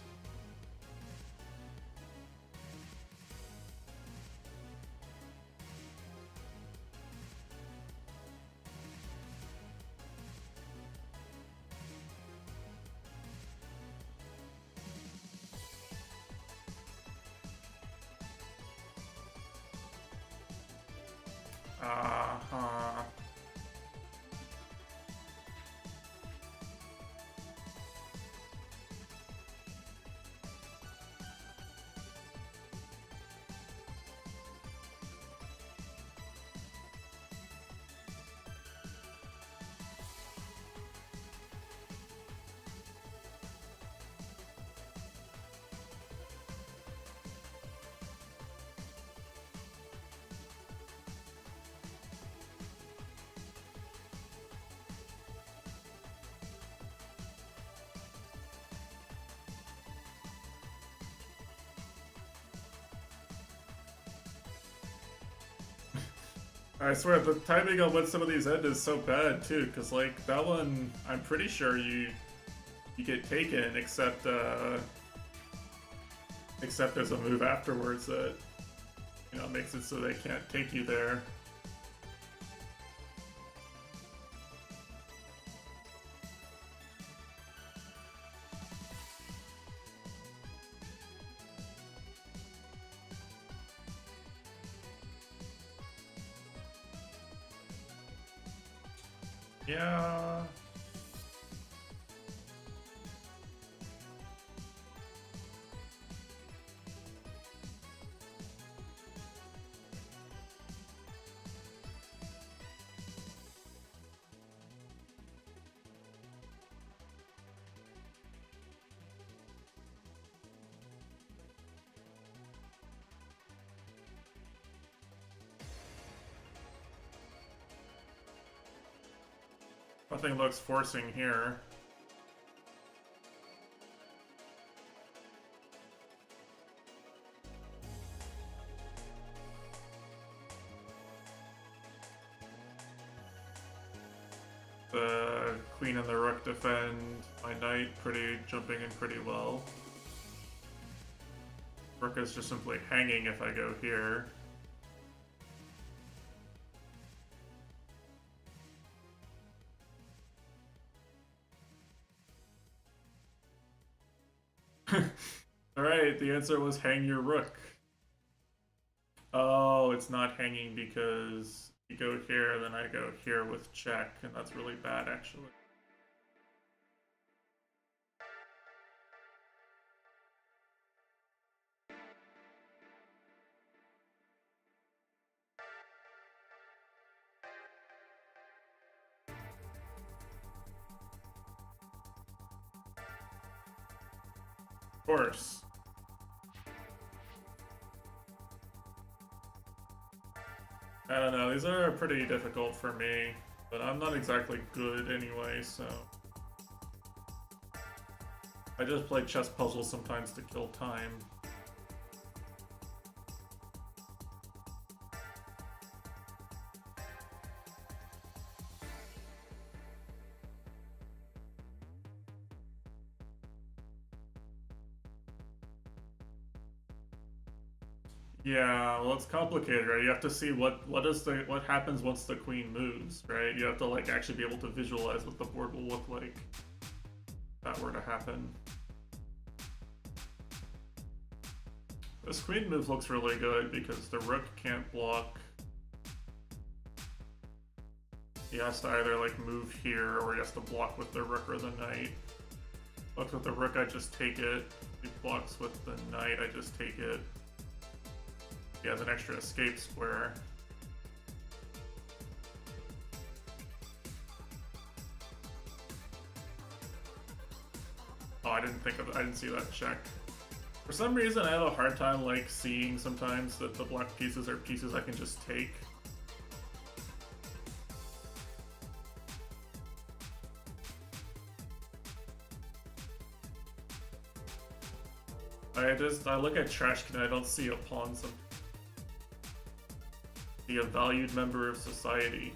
Uh-huh. I swear, the timing on when some of these end is so bad, too, because, like, that one, I'm pretty sure you get taken, except there's a move afterwards that, you know, makes it so they can't take you there. Yeah. Nothing looks forcing here. the queen and the rook defend my knight jumping in pretty well. Rook is just simply hanging if I go here. Alright, the answer was hang your rook. Oh, it's not hanging because you go here, then I go here with check, and that's really bad, actually. Of course. I don't know, these are pretty difficult for me, but I'm not exactly good anyway, so... I just play chess puzzles sometimes to kill time. Yeah, well, it's complicated, right? You have to see what happens once the queen moves, right? You have to like actually be able to visualize what the board will look like if that were to happen. This queen move looks really good because the rook can't block. He has to either like move here or he has to block with the rook or the knight. Blocks with the rook, I just take it. He blocks with the knight, I just take it. He has an extra escape square. Oh, I didn't see that check. For some reason, I have a hard time like seeing sometimes that the black pieces are pieces I can just take. I look at trash can, I don't see a pawn. Be a valued member of society.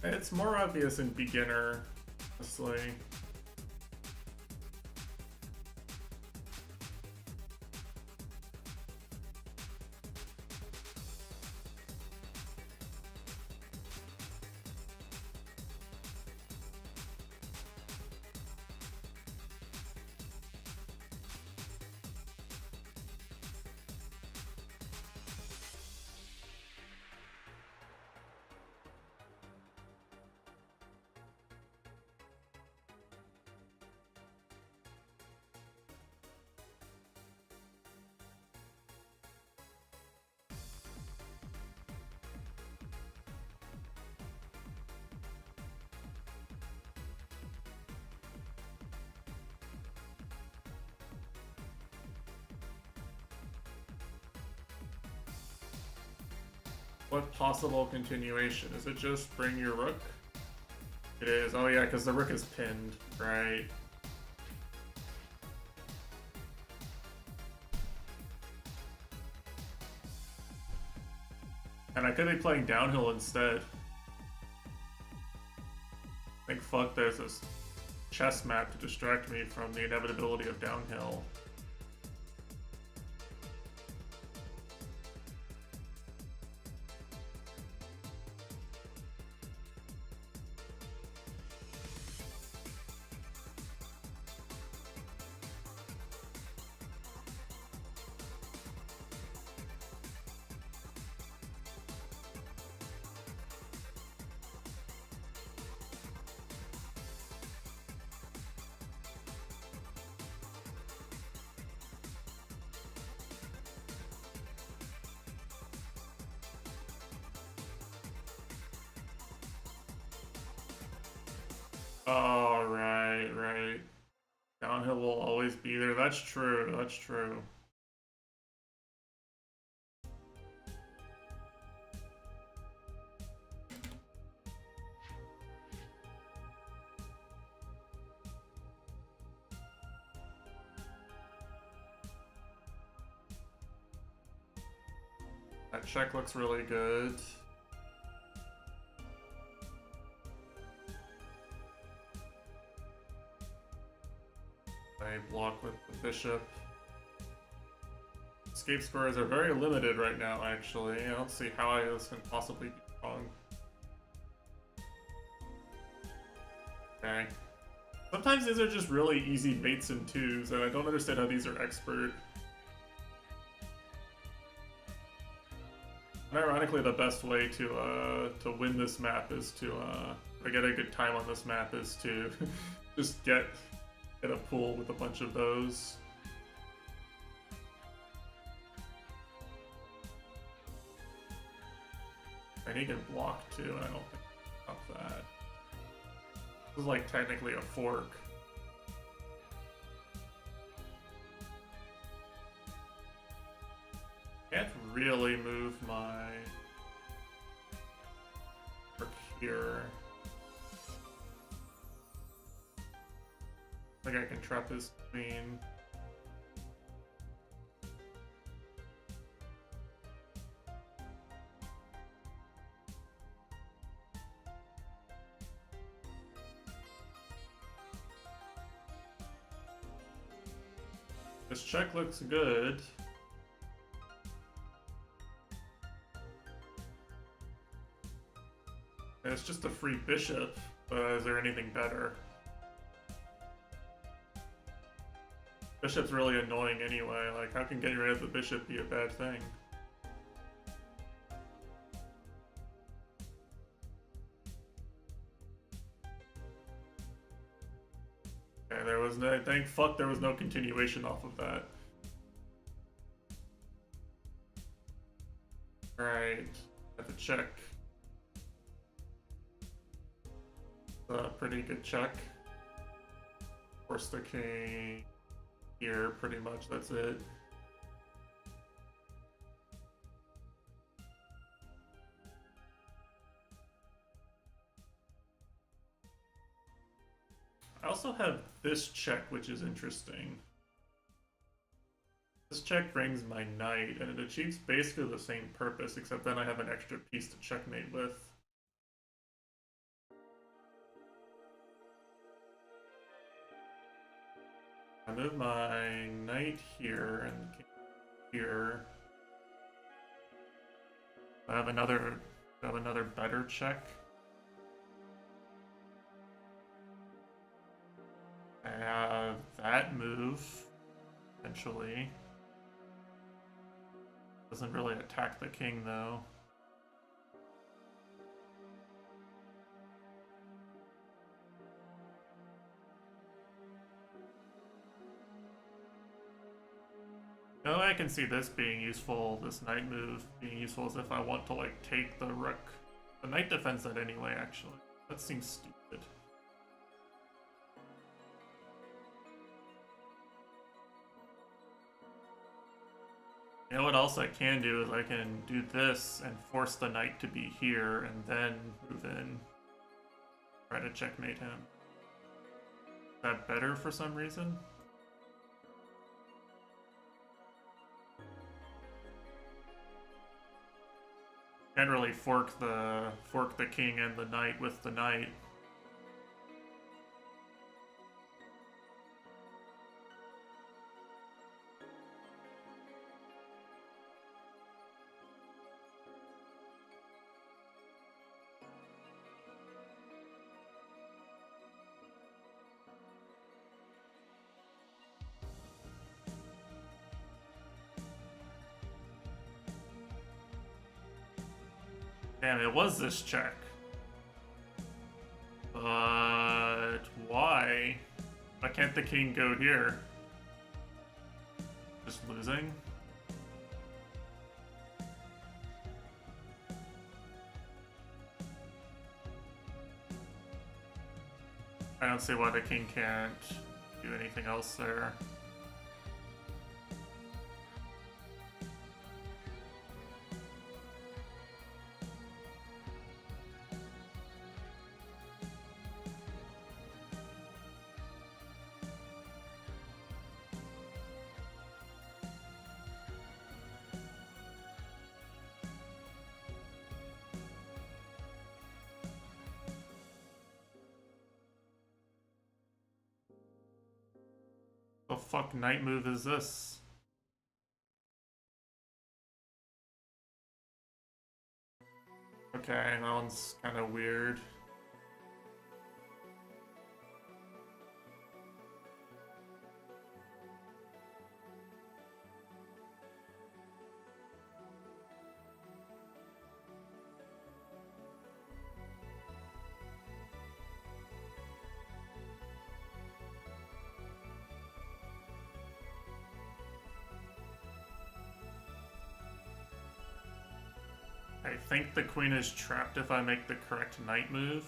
It's more obvious in beginner, honestly. What possible continuation? Is it just bring your rook? It is. Oh yeah, because the rook is pinned, right? And I could be playing downhill instead. Like fuck, there's this chess map to distract me from the inevitability of downhill. Oh, right, right. Downhill will always be there. That's true. That's true. That check looks really good. I block with the bishop. Escape squares are very limited right now, actually. I don't see how this can possibly be wrong. Okay. Sometimes these are just really easy mates and twos, and I don't understand how these are expert. And ironically, the best way to win this map is to get a good time on this map is to just get a pool with a bunch of those. And he can block too, and I don't think about that. This is like technically a fork. Can't really move my fork here. I think I can trap his queen. This check looks good. And it's just a free bishop, but is there anything better? Bishop's really annoying anyway. Like, how can getting rid of the bishop be a bad thing? Okay, there was no. Thank fuck there was no continuation off of that. Alright, have to check. A pretty good check. Force the king here, pretty much, that's it. I also have this check, which is interesting. This check brings my knight, and it achieves basically the same purpose, except then I have an extra piece to checkmate with. I move my knight here and king here. I have another better check. I have that move, potentially. Doesn't really attack the king, though. The only way I can see this being useful, this knight move being useful, is if I want to, like, take the rook. The knight defends that anyway, actually. That seems stupid. You know what else I can do is I can do this and force the knight to be here and then move in. Try to checkmate him. Is that better for some reason? Can't really fork the king and the knight with the knight. Damn, it was this check. But why? Why can't the king go here? Just losing? I don't see why the king can't do anything else there. The fuck knight move is this? Okay, that one's kind of weird. I think the queen is trapped if I make the correct knight move.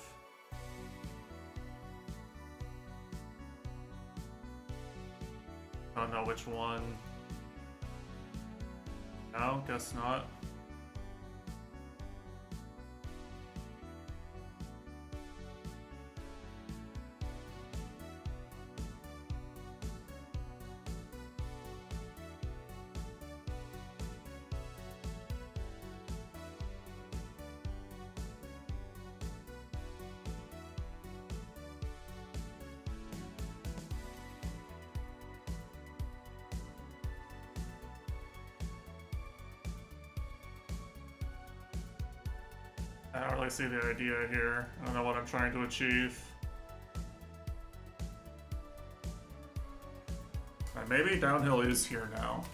I don't know which one. No, guess not. I don't really see the idea here. I don't know what I'm trying to achieve. Maybe downhill is here now.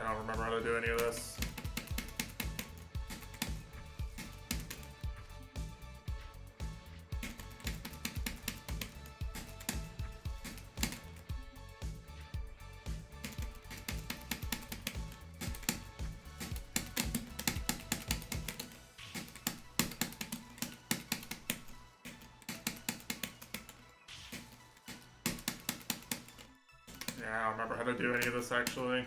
I don't remember how to do any of this. Yeah, I don't remember how to do any of this actually.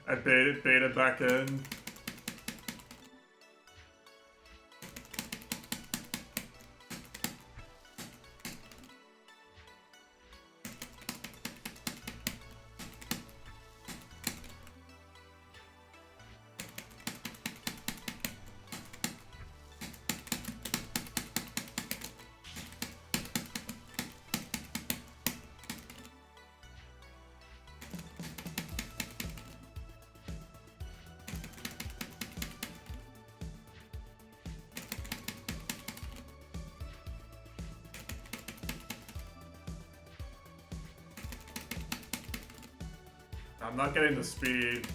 I baited back in. I'm not getting the speed.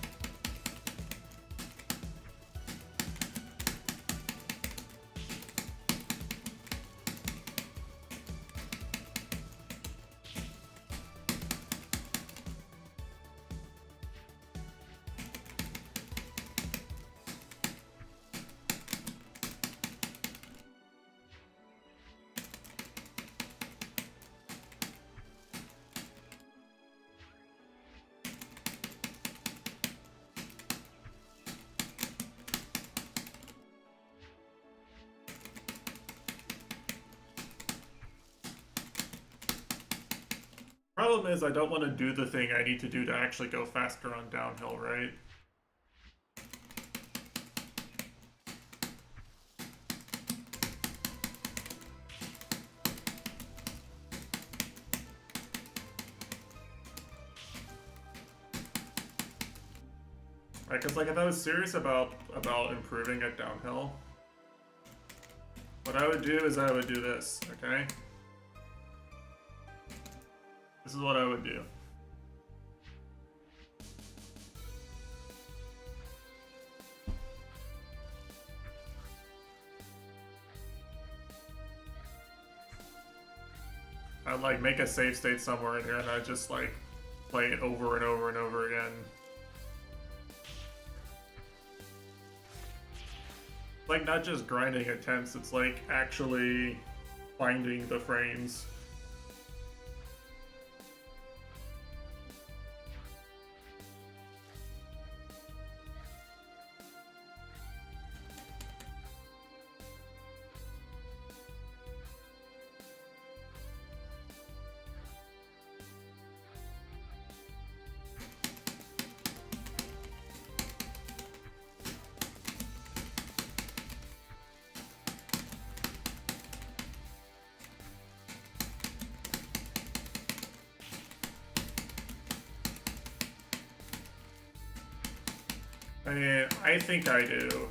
Problem is, I don't want to do the thing I need to do to actually go faster on downhill, right? Right, because like if I was serious about improving it downhill, what I would do is I would do this, okay? This is what I would do. I'd like make a save state somewhere in here and I'd just like play it over and over and over again. Like not just grinding attempts, it's like actually finding the frames. I mean, I think I do.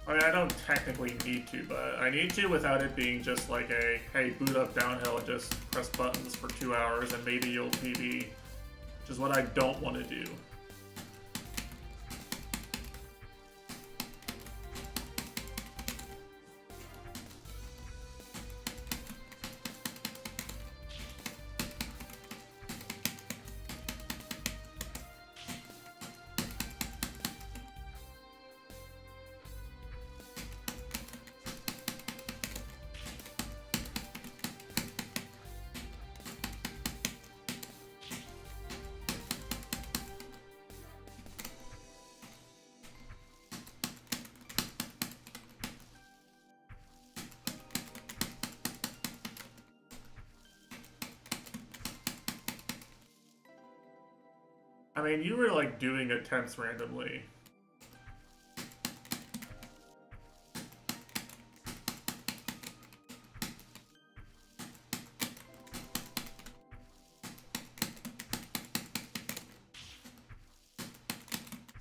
I mean, I don't technically need to, but I need to without it being just like a, hey, boot up downhill and just press buttons for 2 hours and maybe you'll PB, which is what I don't want to do. I mean, you were like doing attempts randomly.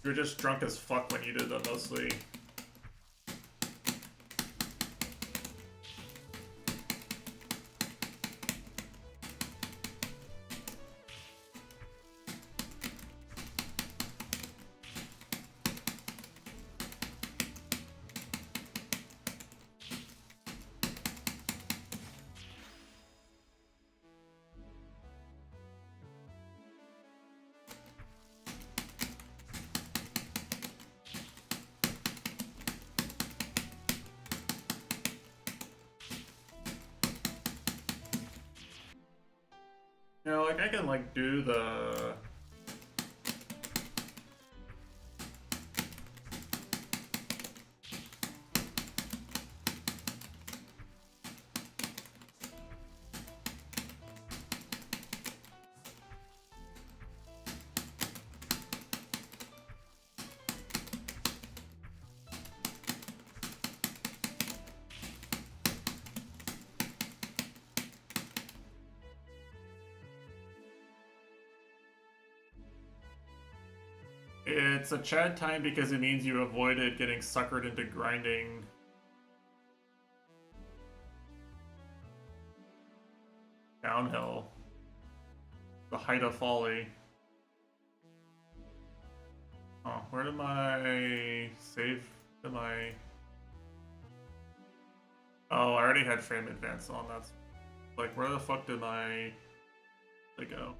You were just drunk as fuck when you did that mostly. You know, like I can like do the It's a Chad time because it means you avoided getting suckered into grinding. Downhill. The height of folly. Oh, where did my save? Did my... Oh, I already had frame advance on. That's like, where the fuck did my... They go?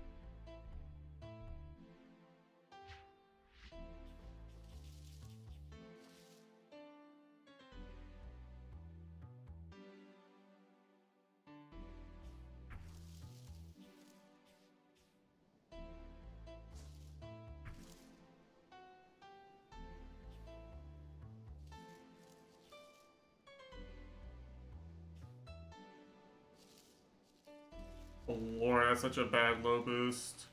Oh lord, that's such a bad low boost.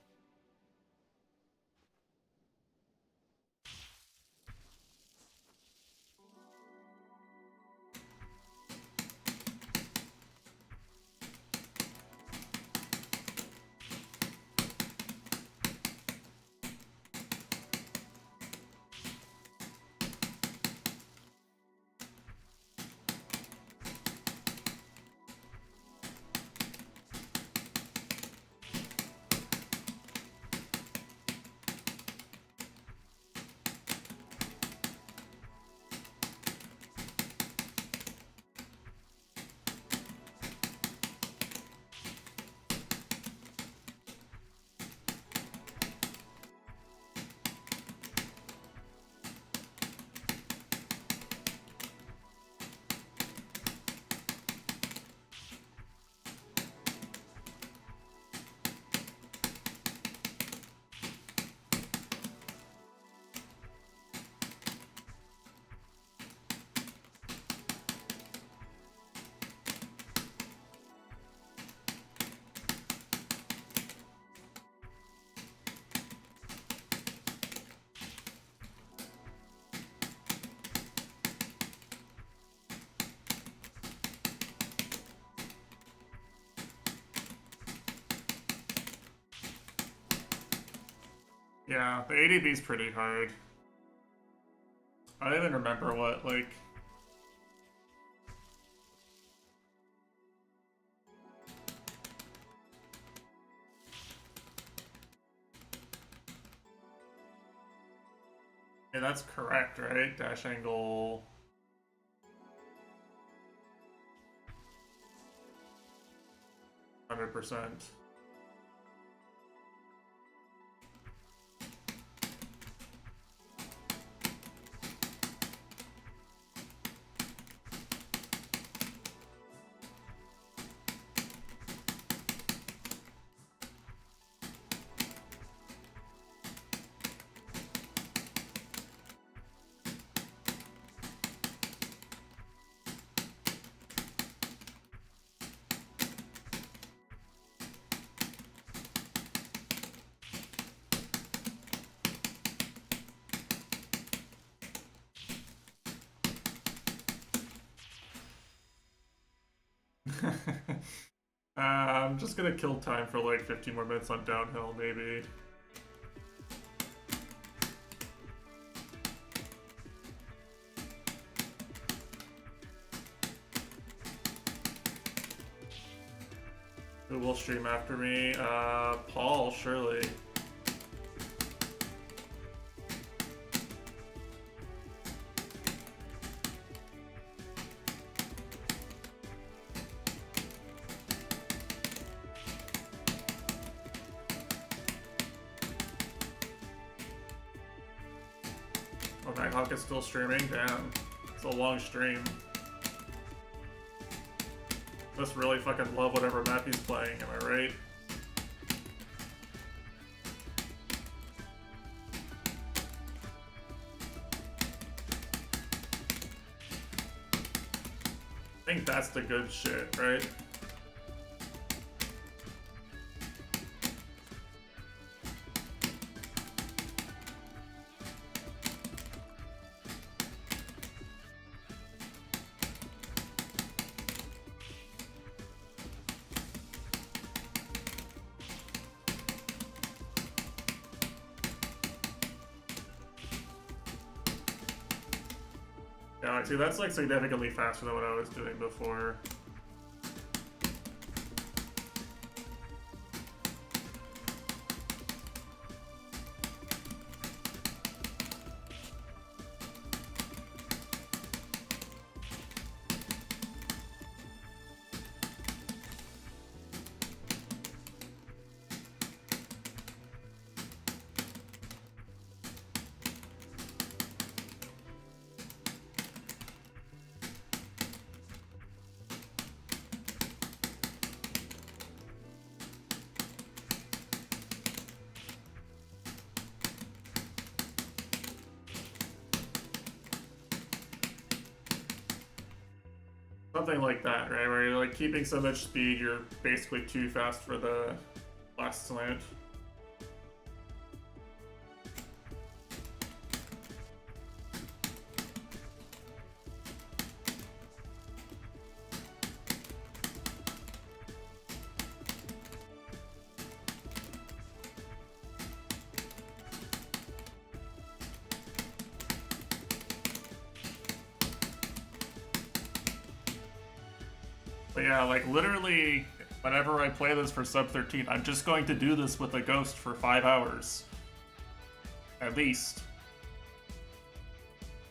Yeah, the ADB is pretty hard. I don't even remember what, like... Yeah, that's correct, right? Dash angle... 100%. I'm just gonna kill time for like 15 more minutes on downhill, maybe. Who will stream after me? Paul, surely. Oh, Nighthawk is still streaming? Damn. It's a long stream. Must really fucking love whatever map he's playing, am I right? I think that's the good shit, right? Yeah, see, that's like significantly faster than what I was doing before. Something like that, right? Where you're like keeping so much speed, you're basically too fast for the last slant. But yeah, like literally, whenever I play this for sub 13, I'm just going to do this with a ghost for 5 hours. At least.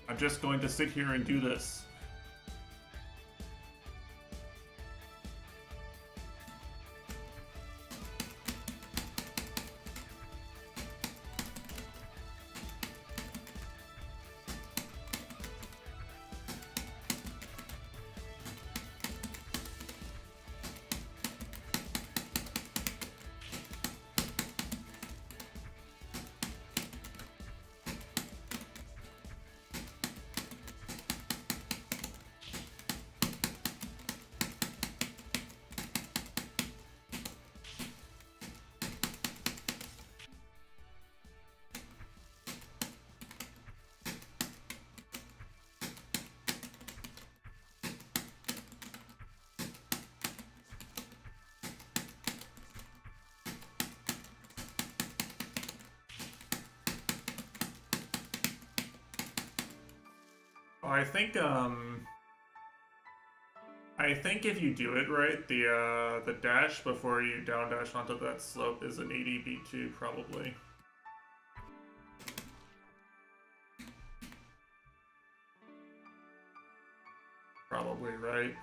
I'm just going to sit here and do this. I think if you do it right, the dash before you down dash onto that slope is an 80 B2 probably. Probably right.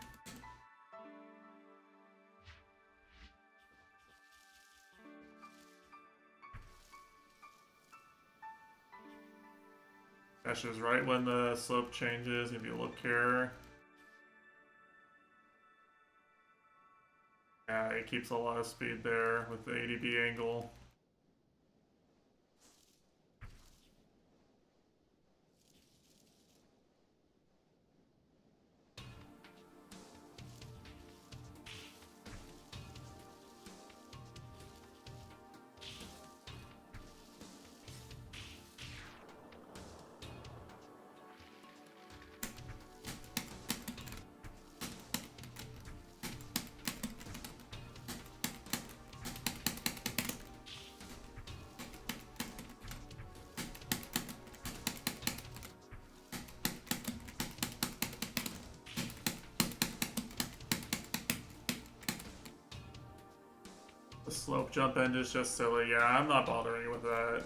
Dash is right when the slope changes. If you look here. Yeah, it keeps a lot of speed there with the 80B angle. The slope jump end is just silly. Yeah, I'm not bothering with that.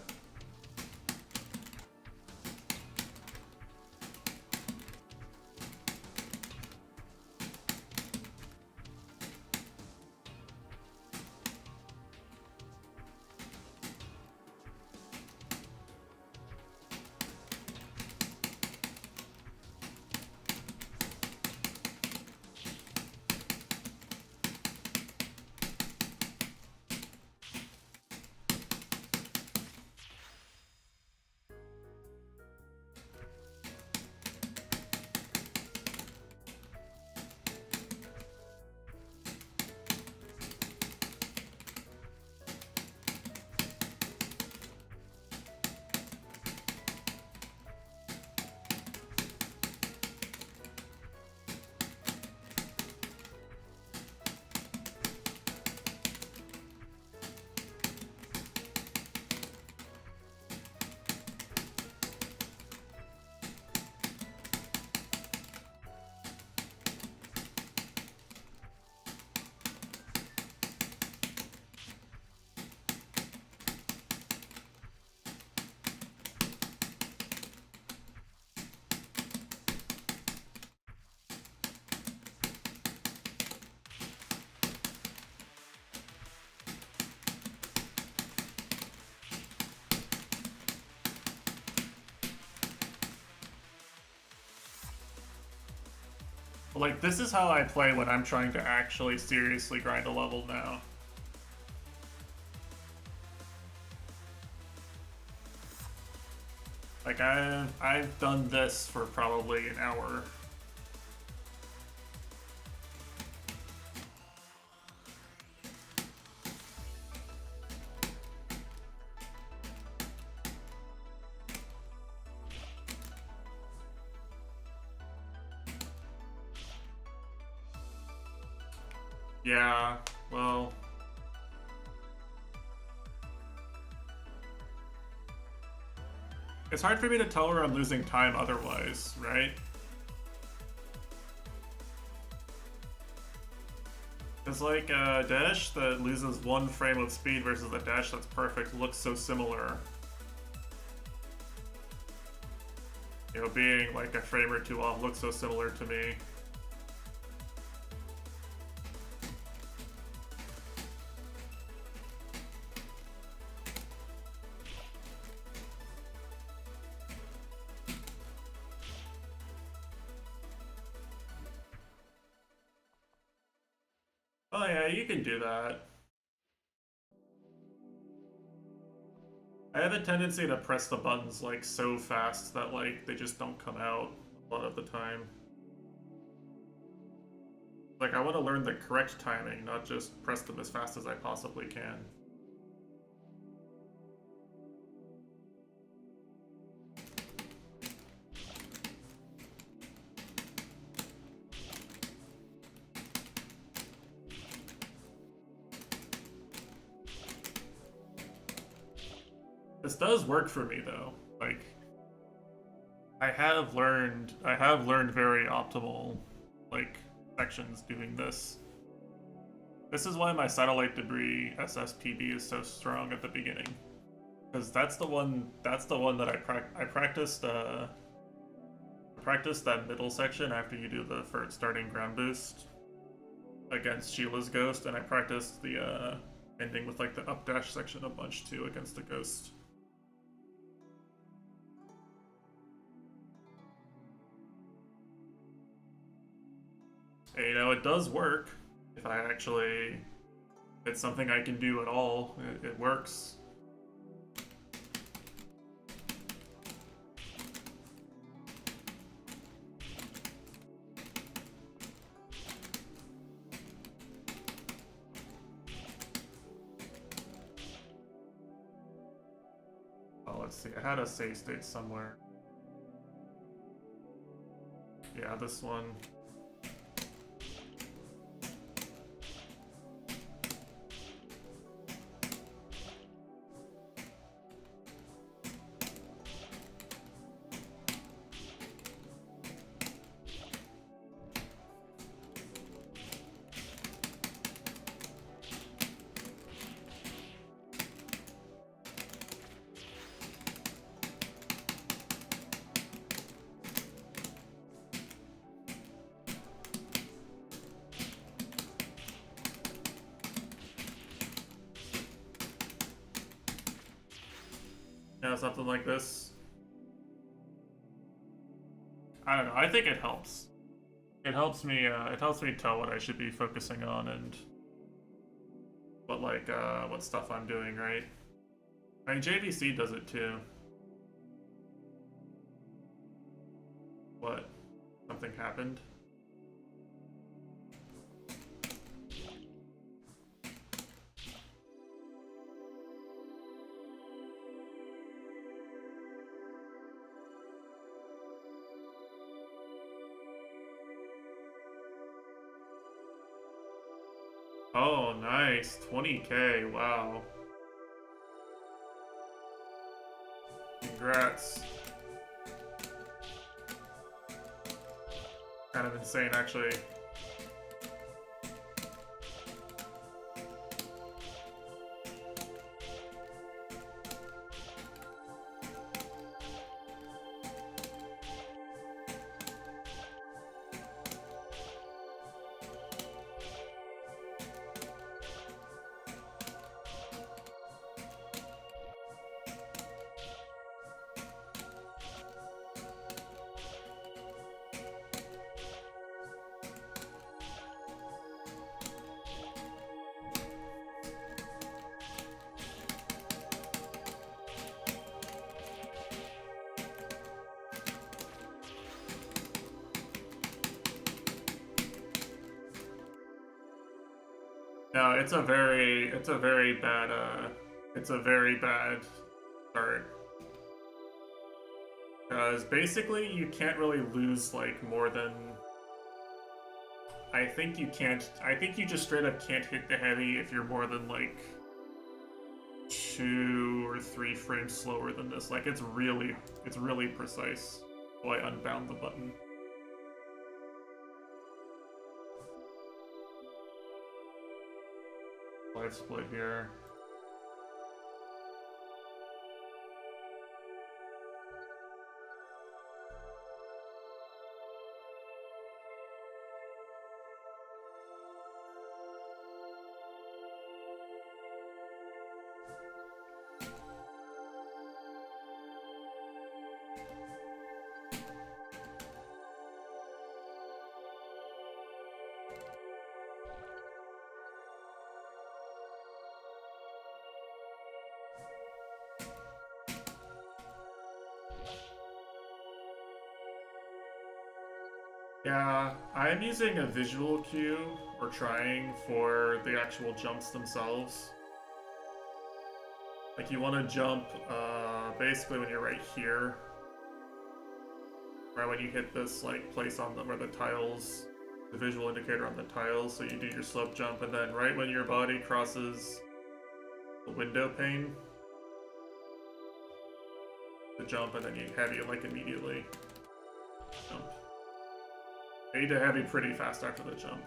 Like, this is how I play when I'm trying to actually seriously grind a level now. Like, I've done this for probably an hour. Yeah, well... It's hard for me to tell where I'm losing time otherwise, right? It's like a dash that loses 1 frame of speed versus a dash that's perfect looks so similar. You know, being like a frame or 2 off looks so similar to me. Oh yeah, you can do that. I have a tendency to press the buttons like so fast that like they just don't come out a lot of the time. Like I want to learn the correct timing, not just press them as fast as I possibly can. This does work for me though. Like, I have learned very optimal, like, sections doing this. This is why my satellite debris SSPD is so strong at the beginning, because that's the one that I practiced that middle section after you do the first starting ground boost against Sheila's ghost, and I practiced the ending with like the updash section a bunch too against the ghost. And, you know, it does work if I actually, it's something I can do at all. It works. Oh, let's see. I had a save state somewhere. Yeah, this one. Yeah, something like this. I don't know. I think it helps. It helps me. It helps me tell what I should be focusing on and what stuff I'm doing, right? I mean, JVC does it too. What? Something happened? Oh, nice. 20K. Wow. Congrats. Kind of insane, actually. No, it's a very bad, it's a very bad start. Because basically you can't really lose, like, more than... I think you just straight up can't hit the heavy if you're more than, like, 2 or 3 frames slower than this. Like, it's really precise. Oh, I unbound the button. Live split here. Yeah, I'm using a visual cue, or trying, for the actual jumps themselves. Like, you want to jump, basically when you're right here. Right when you hit this, like, place on where the tiles, the visual indicator on the tiles, so you do your slope jump, and then right when your body crosses the window pane, the jump, and then you heavy it, like, immediately. jump. Fade to heavy pretty fast after the jump.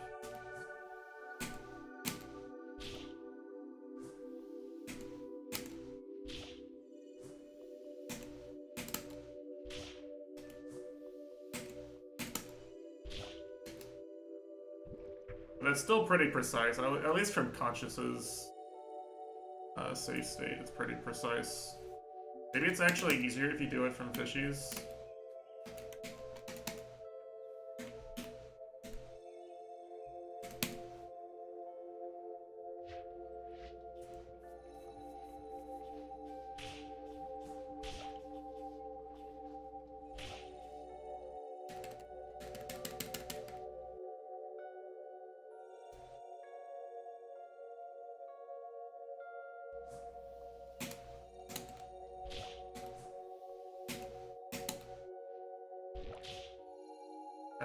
But it's still pretty precise, at least from Conscious's save state, it's pretty precise. Maybe it's actually easier if you do it from Fishies.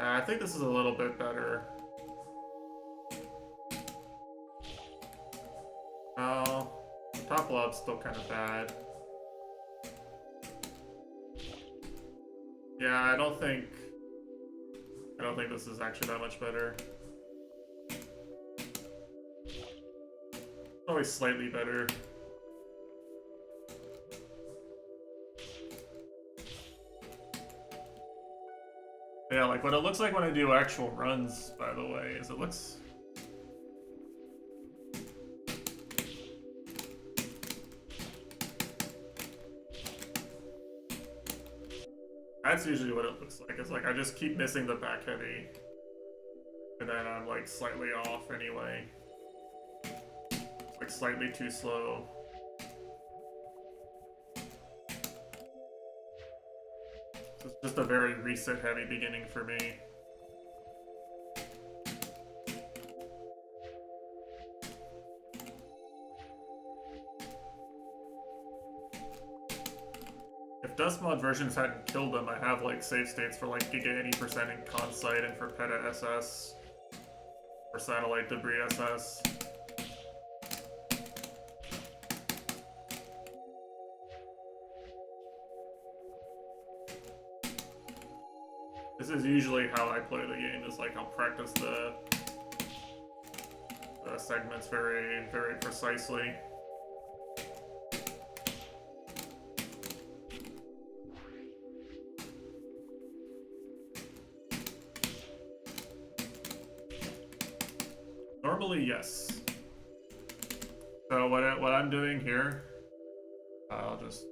I think this is a little bit better. Oh, the top lob's still kind of bad. Yeah, I don't think this is actually that much better. Probably slightly better. Yeah, like what it looks like when I do actual runs, by the way, is it looks... That's usually what it looks like. It's like I just keep missing the back heavy. And then I'm like slightly off anyway. Like slightly too slow. So it's just a very reset heavy beginning for me. If Dust Mod versions hadn't killed them, I have like save states for like Giga 80% in Consight and for Peta SS. For Satellite Debris SS. This is usually how I play the game, is like I'll practice the segments very, very precisely. Normally, yes. So what I'm doing here, I'll just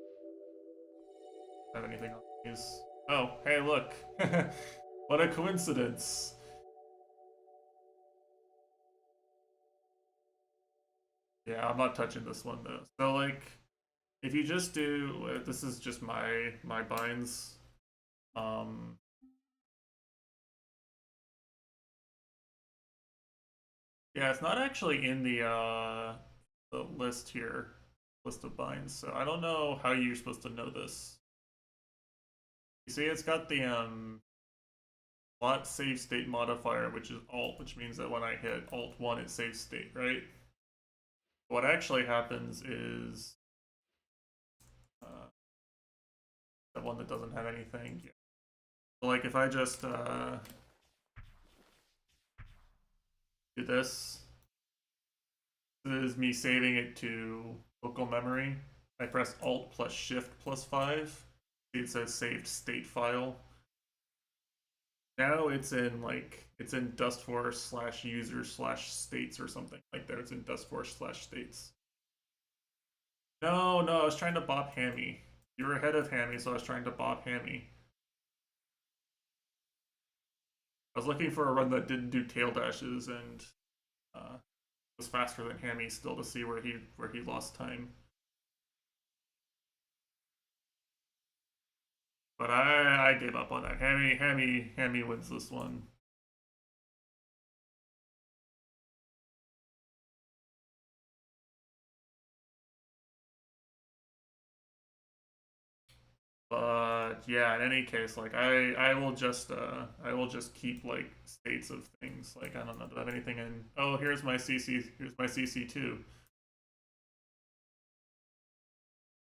have anything on these. Oh, hey, look. What a coincidence. Yeah, I'm not touching this one though. So like, if you just do, this is just my binds. Yeah, it's not actually in the list here, list of binds. So I don't know how you're supposed to know this. You see, it's got the lot save state modifier, which is alt, which means that when I hit alt 1, it saves state, right? What actually happens is the one that doesn't have anything. Yeah. So like if I just do this is me saving it to local memory. I press alt plus shift plus 5. See, it says saved state file. Now it's in like it's in dustforce / user / states or something like that. It's in dustforce / states. No, I was trying to bop Hammy. You were ahead of Hammy, so I was trying to bop Hammy. I was looking for a run that didn't do tail dashes and was faster than Hammy still to see where he lost time. But I gave up on that. Hammy wins this one. But yeah, in any case, like I will just keep like states of things. Like I don't know, do I have anything in? Oh, here's my CC2.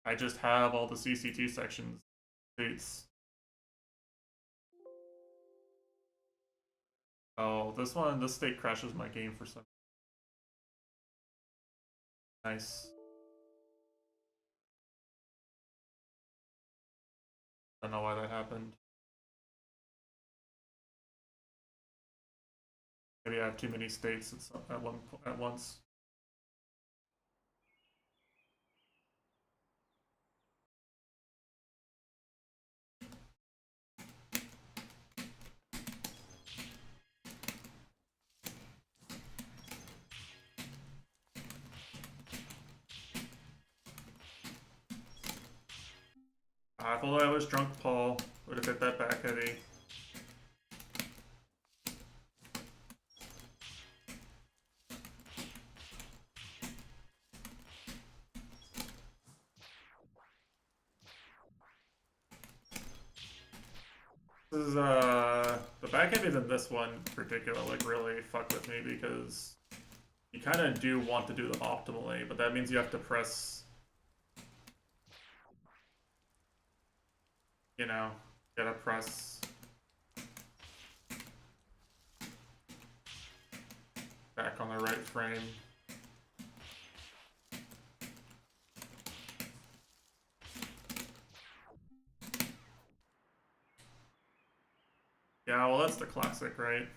I just have all the CC2 sections states. Oh, this state crashes my game for some. Nice. I don't know why that happened. Maybe I have too many states at once. If only I was drunk, Paul would have hit that back heavy. This is the back heavies in this one in particular like really fuck with me because you kind of do want to do them optimally, but that means you have to press, you know, gotta press back on the right frame. Yeah, well that's the classic, right?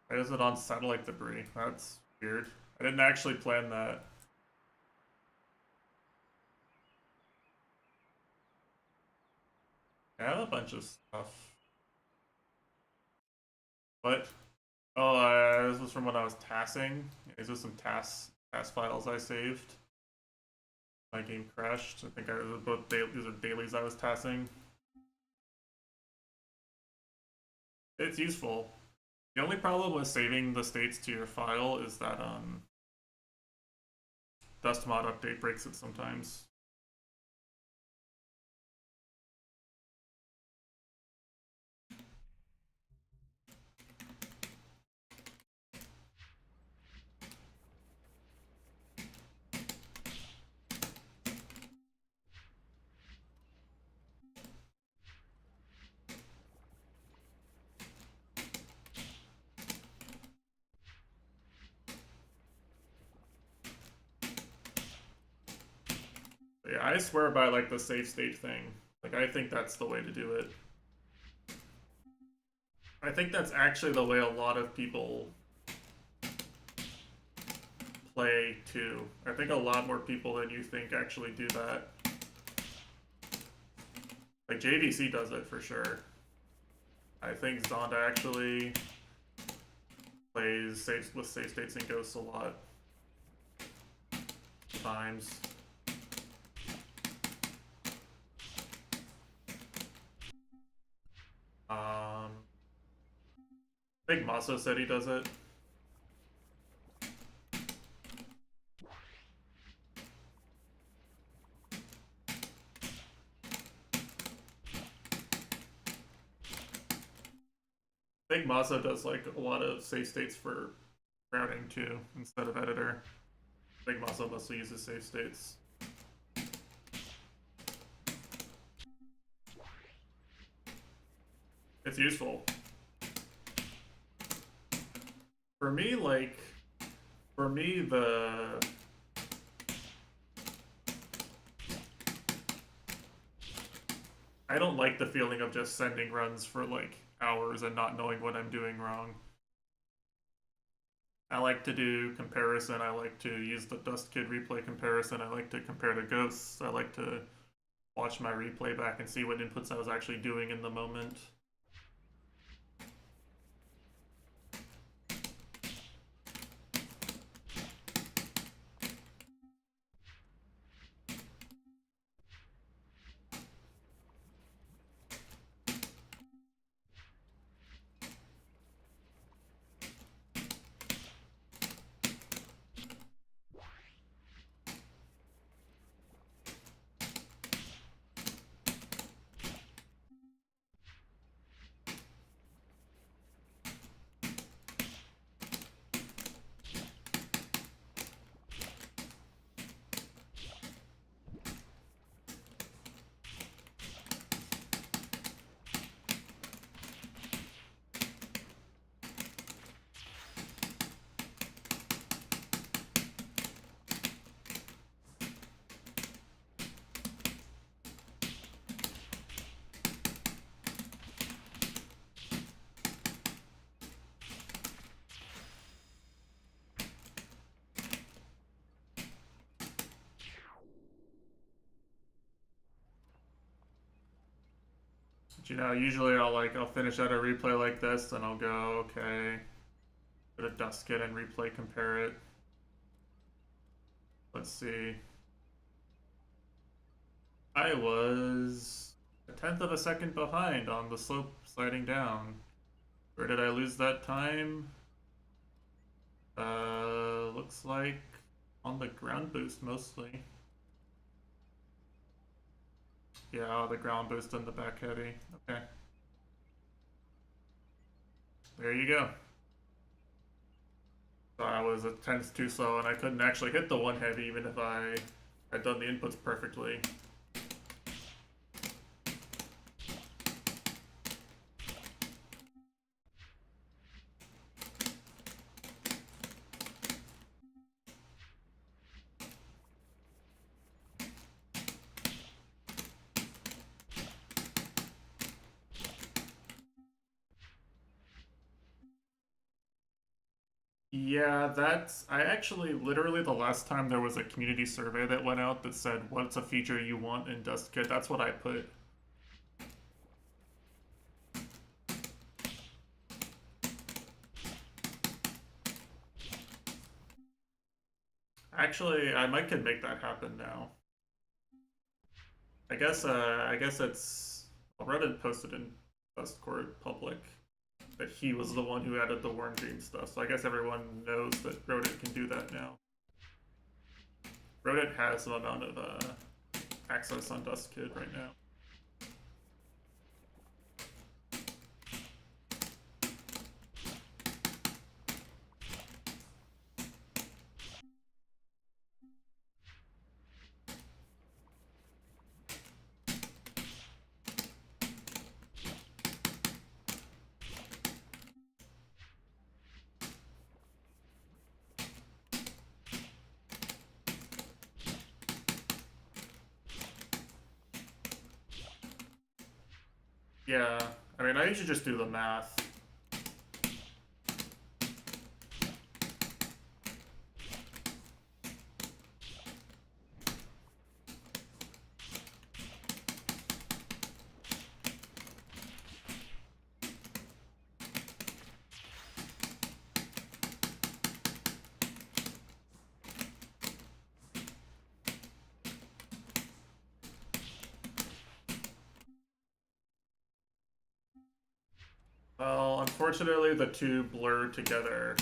Why is it on satellite debris? That's weird. I didn't actually plan that. I have a bunch of stuff. What? Oh, this was from when I was tassing. These are some task files I saved. My game crashed. I think these are dailies I was tassing. It's useful. The only problem with saving the states to your file is that dust mod update breaks it sometimes. But yeah, I swear by like the save state thing. Like I think that's the way to do it. I think that's actually the way a lot of people play too. I think a lot more people than you think actually do that. Like JVC does it for sure. I think Zonda actually plays with save states and ghosts a lot. Times. I think Maso said he does it. I think Maso does like a lot of save states for routing too, instead of editor. I think Maso mostly uses save states. It's useful. For me, I don't like the feeling of just sending runs for like hours and not knowing what I'm doing wrong. I like to do comparison. I like to use the Dust Kid replay comparison. I like to compare to ghosts. I like to watch my replay back and see what inputs I was actually doing in the moment. You know, usually I'll finish out a replay like this, and I'll go, okay, go to dust kit and replay compare it. Let's see. I was a tenth of a second behind on the slope sliding down. Where did I lose that time? Looks like on the ground boost mostly. Yeah, the ground boost and the back heavy. Okay. There you go. So I was a tenth too slow, and I couldn't actually hit the one heavy even if I had done the inputs perfectly. Yeah, I actually literally the last time there was a community survey that went out that said what's a feature you want in DustKit, that's what I put. Actually, I might could make that happen now. I guess it's Reddit posted in Dustcourt public that he was the one who added the Warm Dream stuff, so I guess everyone knows that Reddit can do that now. Reddit has some amount of access on DustKit right now. Yeah, I mean, I usually just do the math. Well, unfortunately, the two blur together.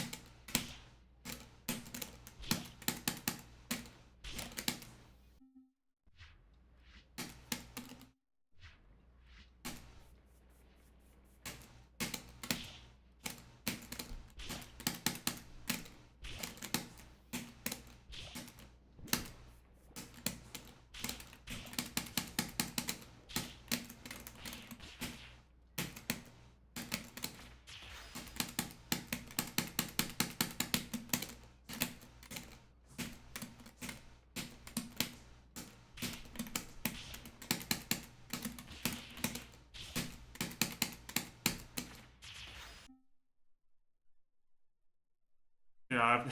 Yeah,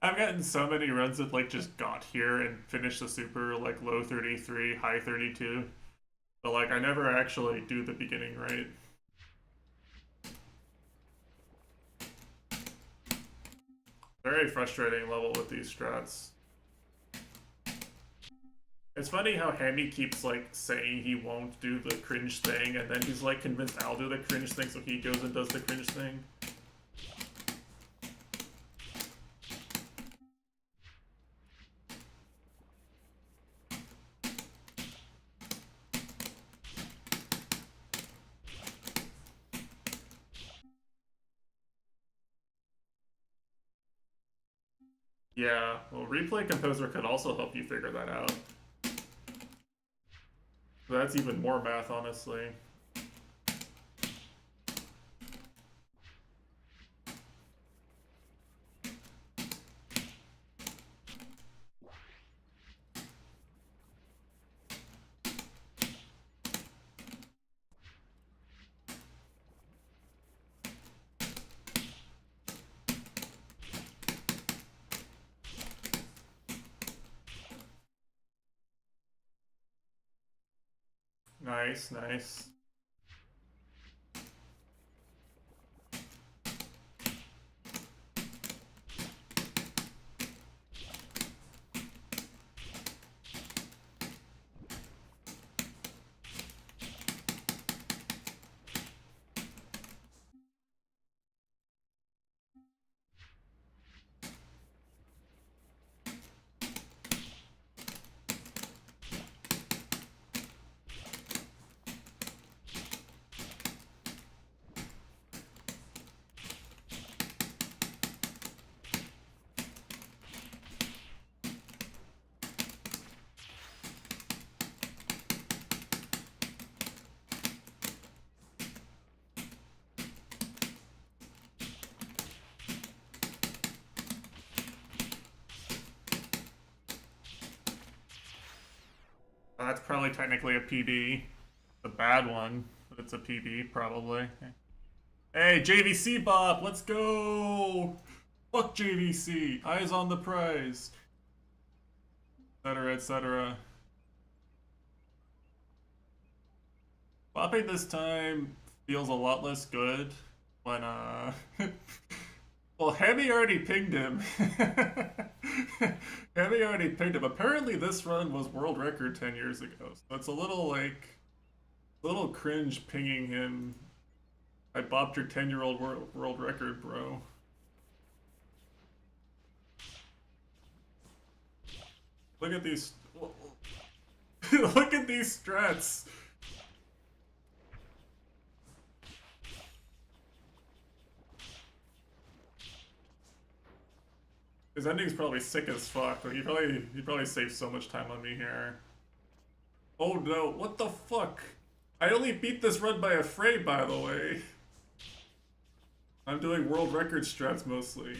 I've gotten so many runs that just got here and finished the super low 33, high 32. But I never actually do the beginning right. Very frustrating level with these strats. It's funny how Hammy keeps saying he won't do the cringe thing, and then he's convinced I'll do the cringe thing, so he goes and does the cringe thing. Yeah, well, Replay Composer could also help you figure that out. That's even more math, honestly. Nice, nice. That's probably technically a PB. A bad one, but it's a PB probably. Hey, JVC Bop, let's go! Fuck JVC, eyes on the prize, etc., etc. Bopping this time feels a lot less good when, well, Hemi already pinged him. Hemi already pinged him. Apparently this run was world record 10 years ago, so it's a little, like, a little cringe pinging him. I bopped your 10-year-old world record, bro. Look at these. Look at these strats. His ending's probably sick as fuck. Like, he probably saved so much time on me here. Oh no! What the fuck? I only beat this run by a frame, by the way. I'm doing world record strats mostly.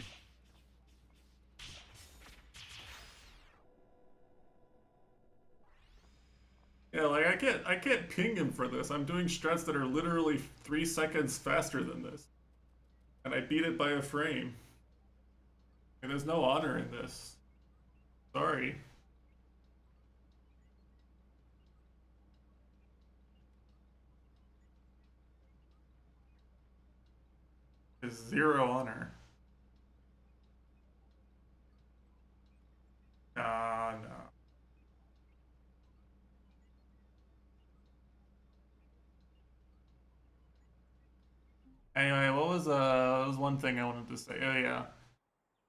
Yeah, like I can't ping him for this. I'm doing strats that are literally 3 seconds faster than this. And I beat it by a frame. And there's no honor in this. Sorry. There's 0 honor. Nah, no. Anyway, what was one thing I wanted to say? Oh yeah.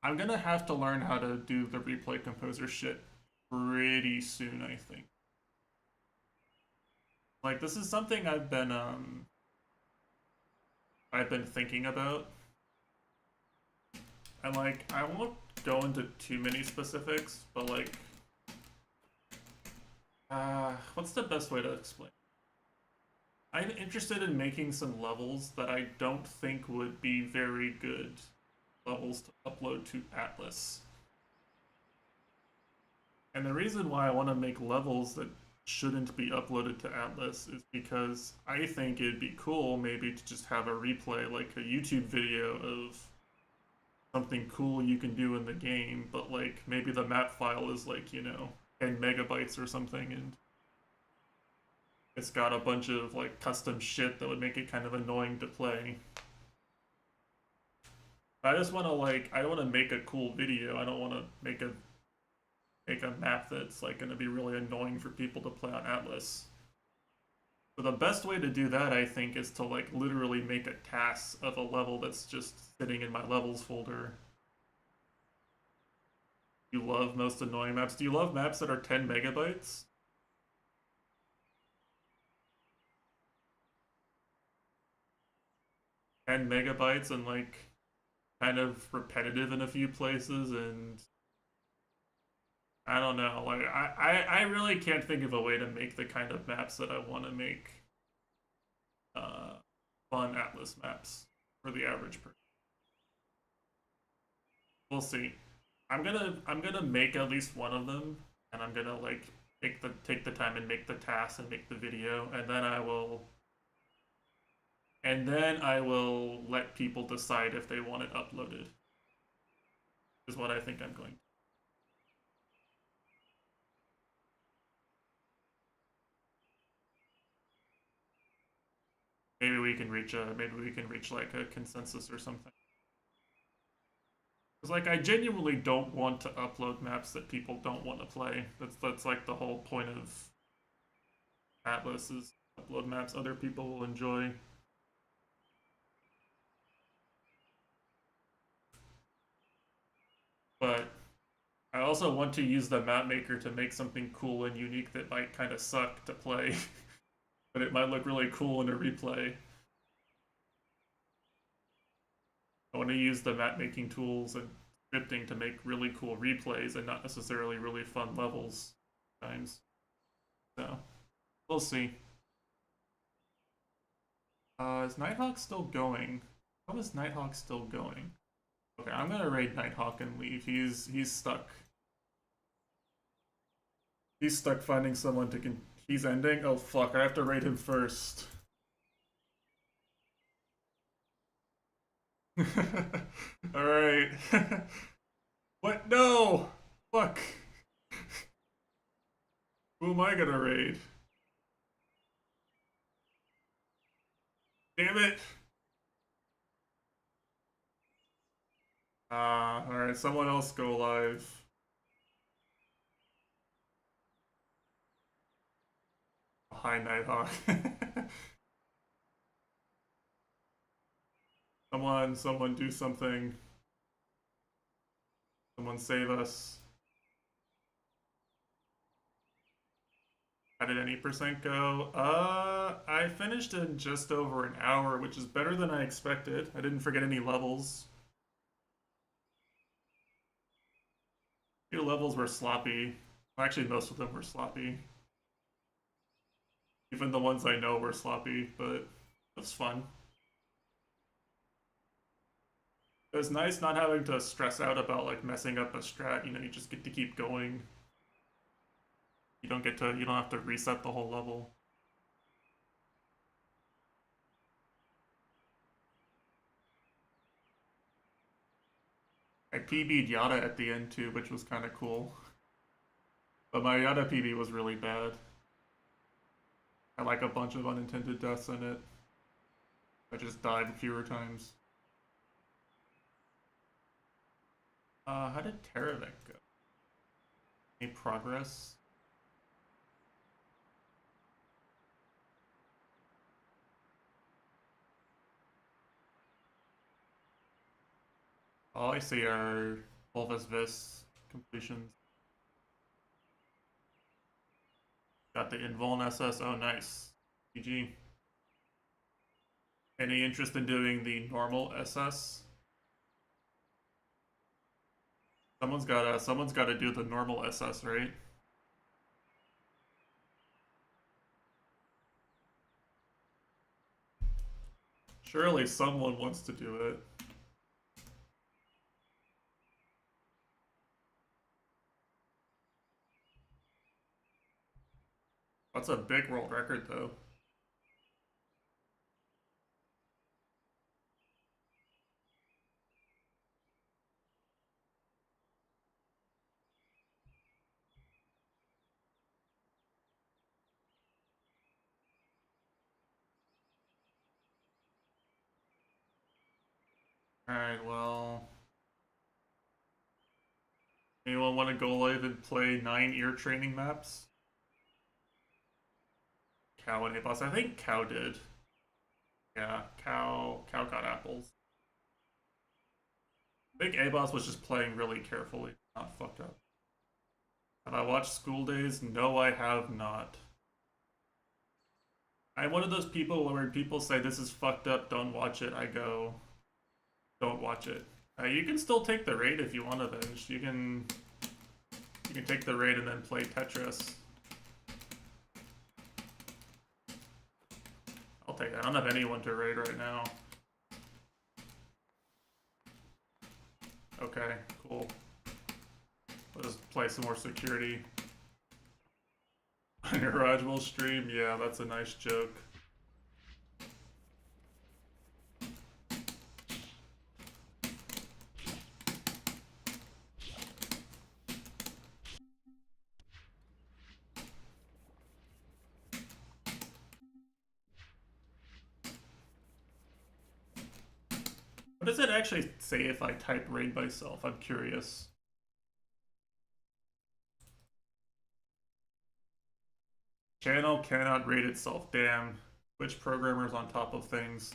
I'm gonna have to learn how to do the replay composer shit pretty soon, I think. Like this is something I've been thinking about. And like I won't go into too many specifics, but like what's the best way to explain? I'm interested in making some levels that I don't think would be very good levels to upload to Atlas. And the reason why I want to make levels that shouldn't be uploaded to Atlas is because I think it'd be cool maybe to just have a replay, like a YouTube video of something cool you can do in the game, but like maybe the map file is like, 10 megabytes or something, and it's got a bunch of like custom shit that would make it kind of annoying to play. I just want to I don't want to make a cool video. I don't want to make a map that's like going to be really annoying for people to play on Atlas. So the best way to do that, I think, is to like literally make a task of a level that's just sitting in my levels folder. You love most annoying maps. Do you love maps that are 10 megabytes? And megabytes and like kind of repetitive in a few places, and I don't know, like I really can't think of a way to make the kind of maps that I want to make uh fun Atlas maps for the average person. We'll see. I'm gonna make at least one of them, and I'm gonna like take the time and make the task and make the video, and then I will let people decide if they want it uploaded. Is what I think I'm going to. Maybe we can reach like a consensus or something. Because like I genuinely don't want to upload maps that people don't want to play. That's like the whole point of Atlas is upload maps other people will enjoy. But I also want to use the map maker to make something cool and unique that might kind of suck to play, but it might look really cool in a replay. I want to use the map making tools and scripting to make really cool replays and not necessarily really fun levels sometimes. So, we'll see. Is Nighthawk still going? How is Nighthawk still going? Okay, I'm gonna raid Nighthawk and leave. He's stuck. He's stuck finding someone to he's ending? Oh fuck, I have to raid him first. Alright. What? No! Fuck. Who am I gonna raid? Damn it! Alright, someone else go live. Hi, Nighthawk. someone do something. Someone save us. How did any percent go? I finished in just over an hour, which is better than I expected. I didn't forget any levels. Your levels were sloppy. Well, actually, most of them were sloppy. Even the ones I know were sloppy, but it was fun. It was nice not having to stress out about like messing up a strat. You know, you just get to keep going. You don't have to reset the whole level. I PB'd Yada at the end too, which was kind of cool. But my Yada PB was really bad. I like a bunch of unintended deaths in it. I just died fewer times. How did Terravik go? Any progress? All I see are Volvus Vis completions. Got the Invuln SS. Oh, nice. GG. Any interest in doing the normal SS? Someone's gotta do the normal SS, right? Surely someone wants to do it. That's a big world record, though. Alright, well... Anyone want to go live and play 9 ear training maps? Cow and A-Boss. I think Cow did. Yeah, Cow got apples. I think A-Boss was just playing really carefully, not fucked up. Have I watched School Days? No, I have not. I'm one of those people where when people say this is fucked up, don't watch it, I go, don't watch it. You can still take the raid if you want to binge. You can take the raid and then play Tetris. I'll take that. I don't have anyone to raid right now. Okay, cool. Let's play some more security. On your Raj will stream? Yeah, that's a nice joke. What does it actually say if I type raid myself? I'm curious. Channel cannot raid itself. Damn. Which programmer's on top of things?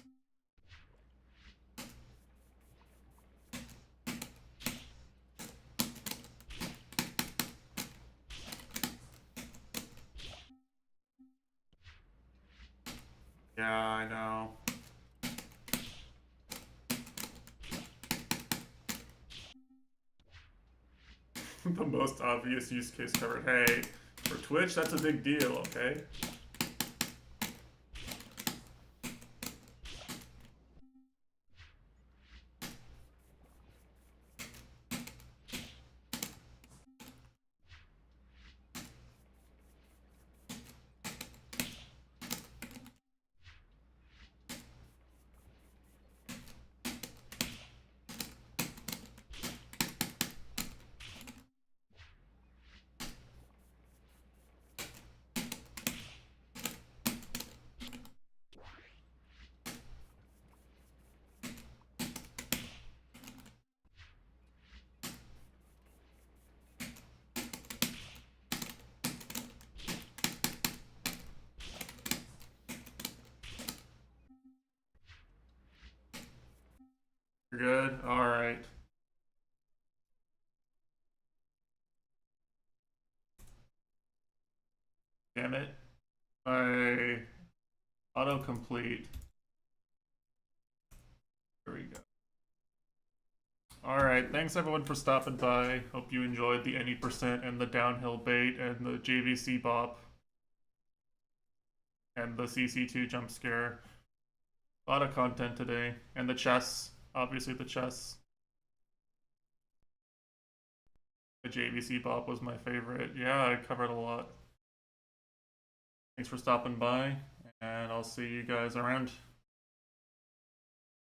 Yeah, I know. The most obvious use case covered. Hey, for Twitch, that's a big deal, okay? You're good? Alright. Damn it. My autocomplete. There we go. Alright, thanks everyone for stopping by. Hope you enjoyed the any percent and the downhill bait and the JVC bop. And the CC2 jump scare. A lot of content today. And the chess. Obviously the chess. The JVC bop was my favorite. Yeah, I covered a lot. Thanks for stopping by, and I'll see you guys around.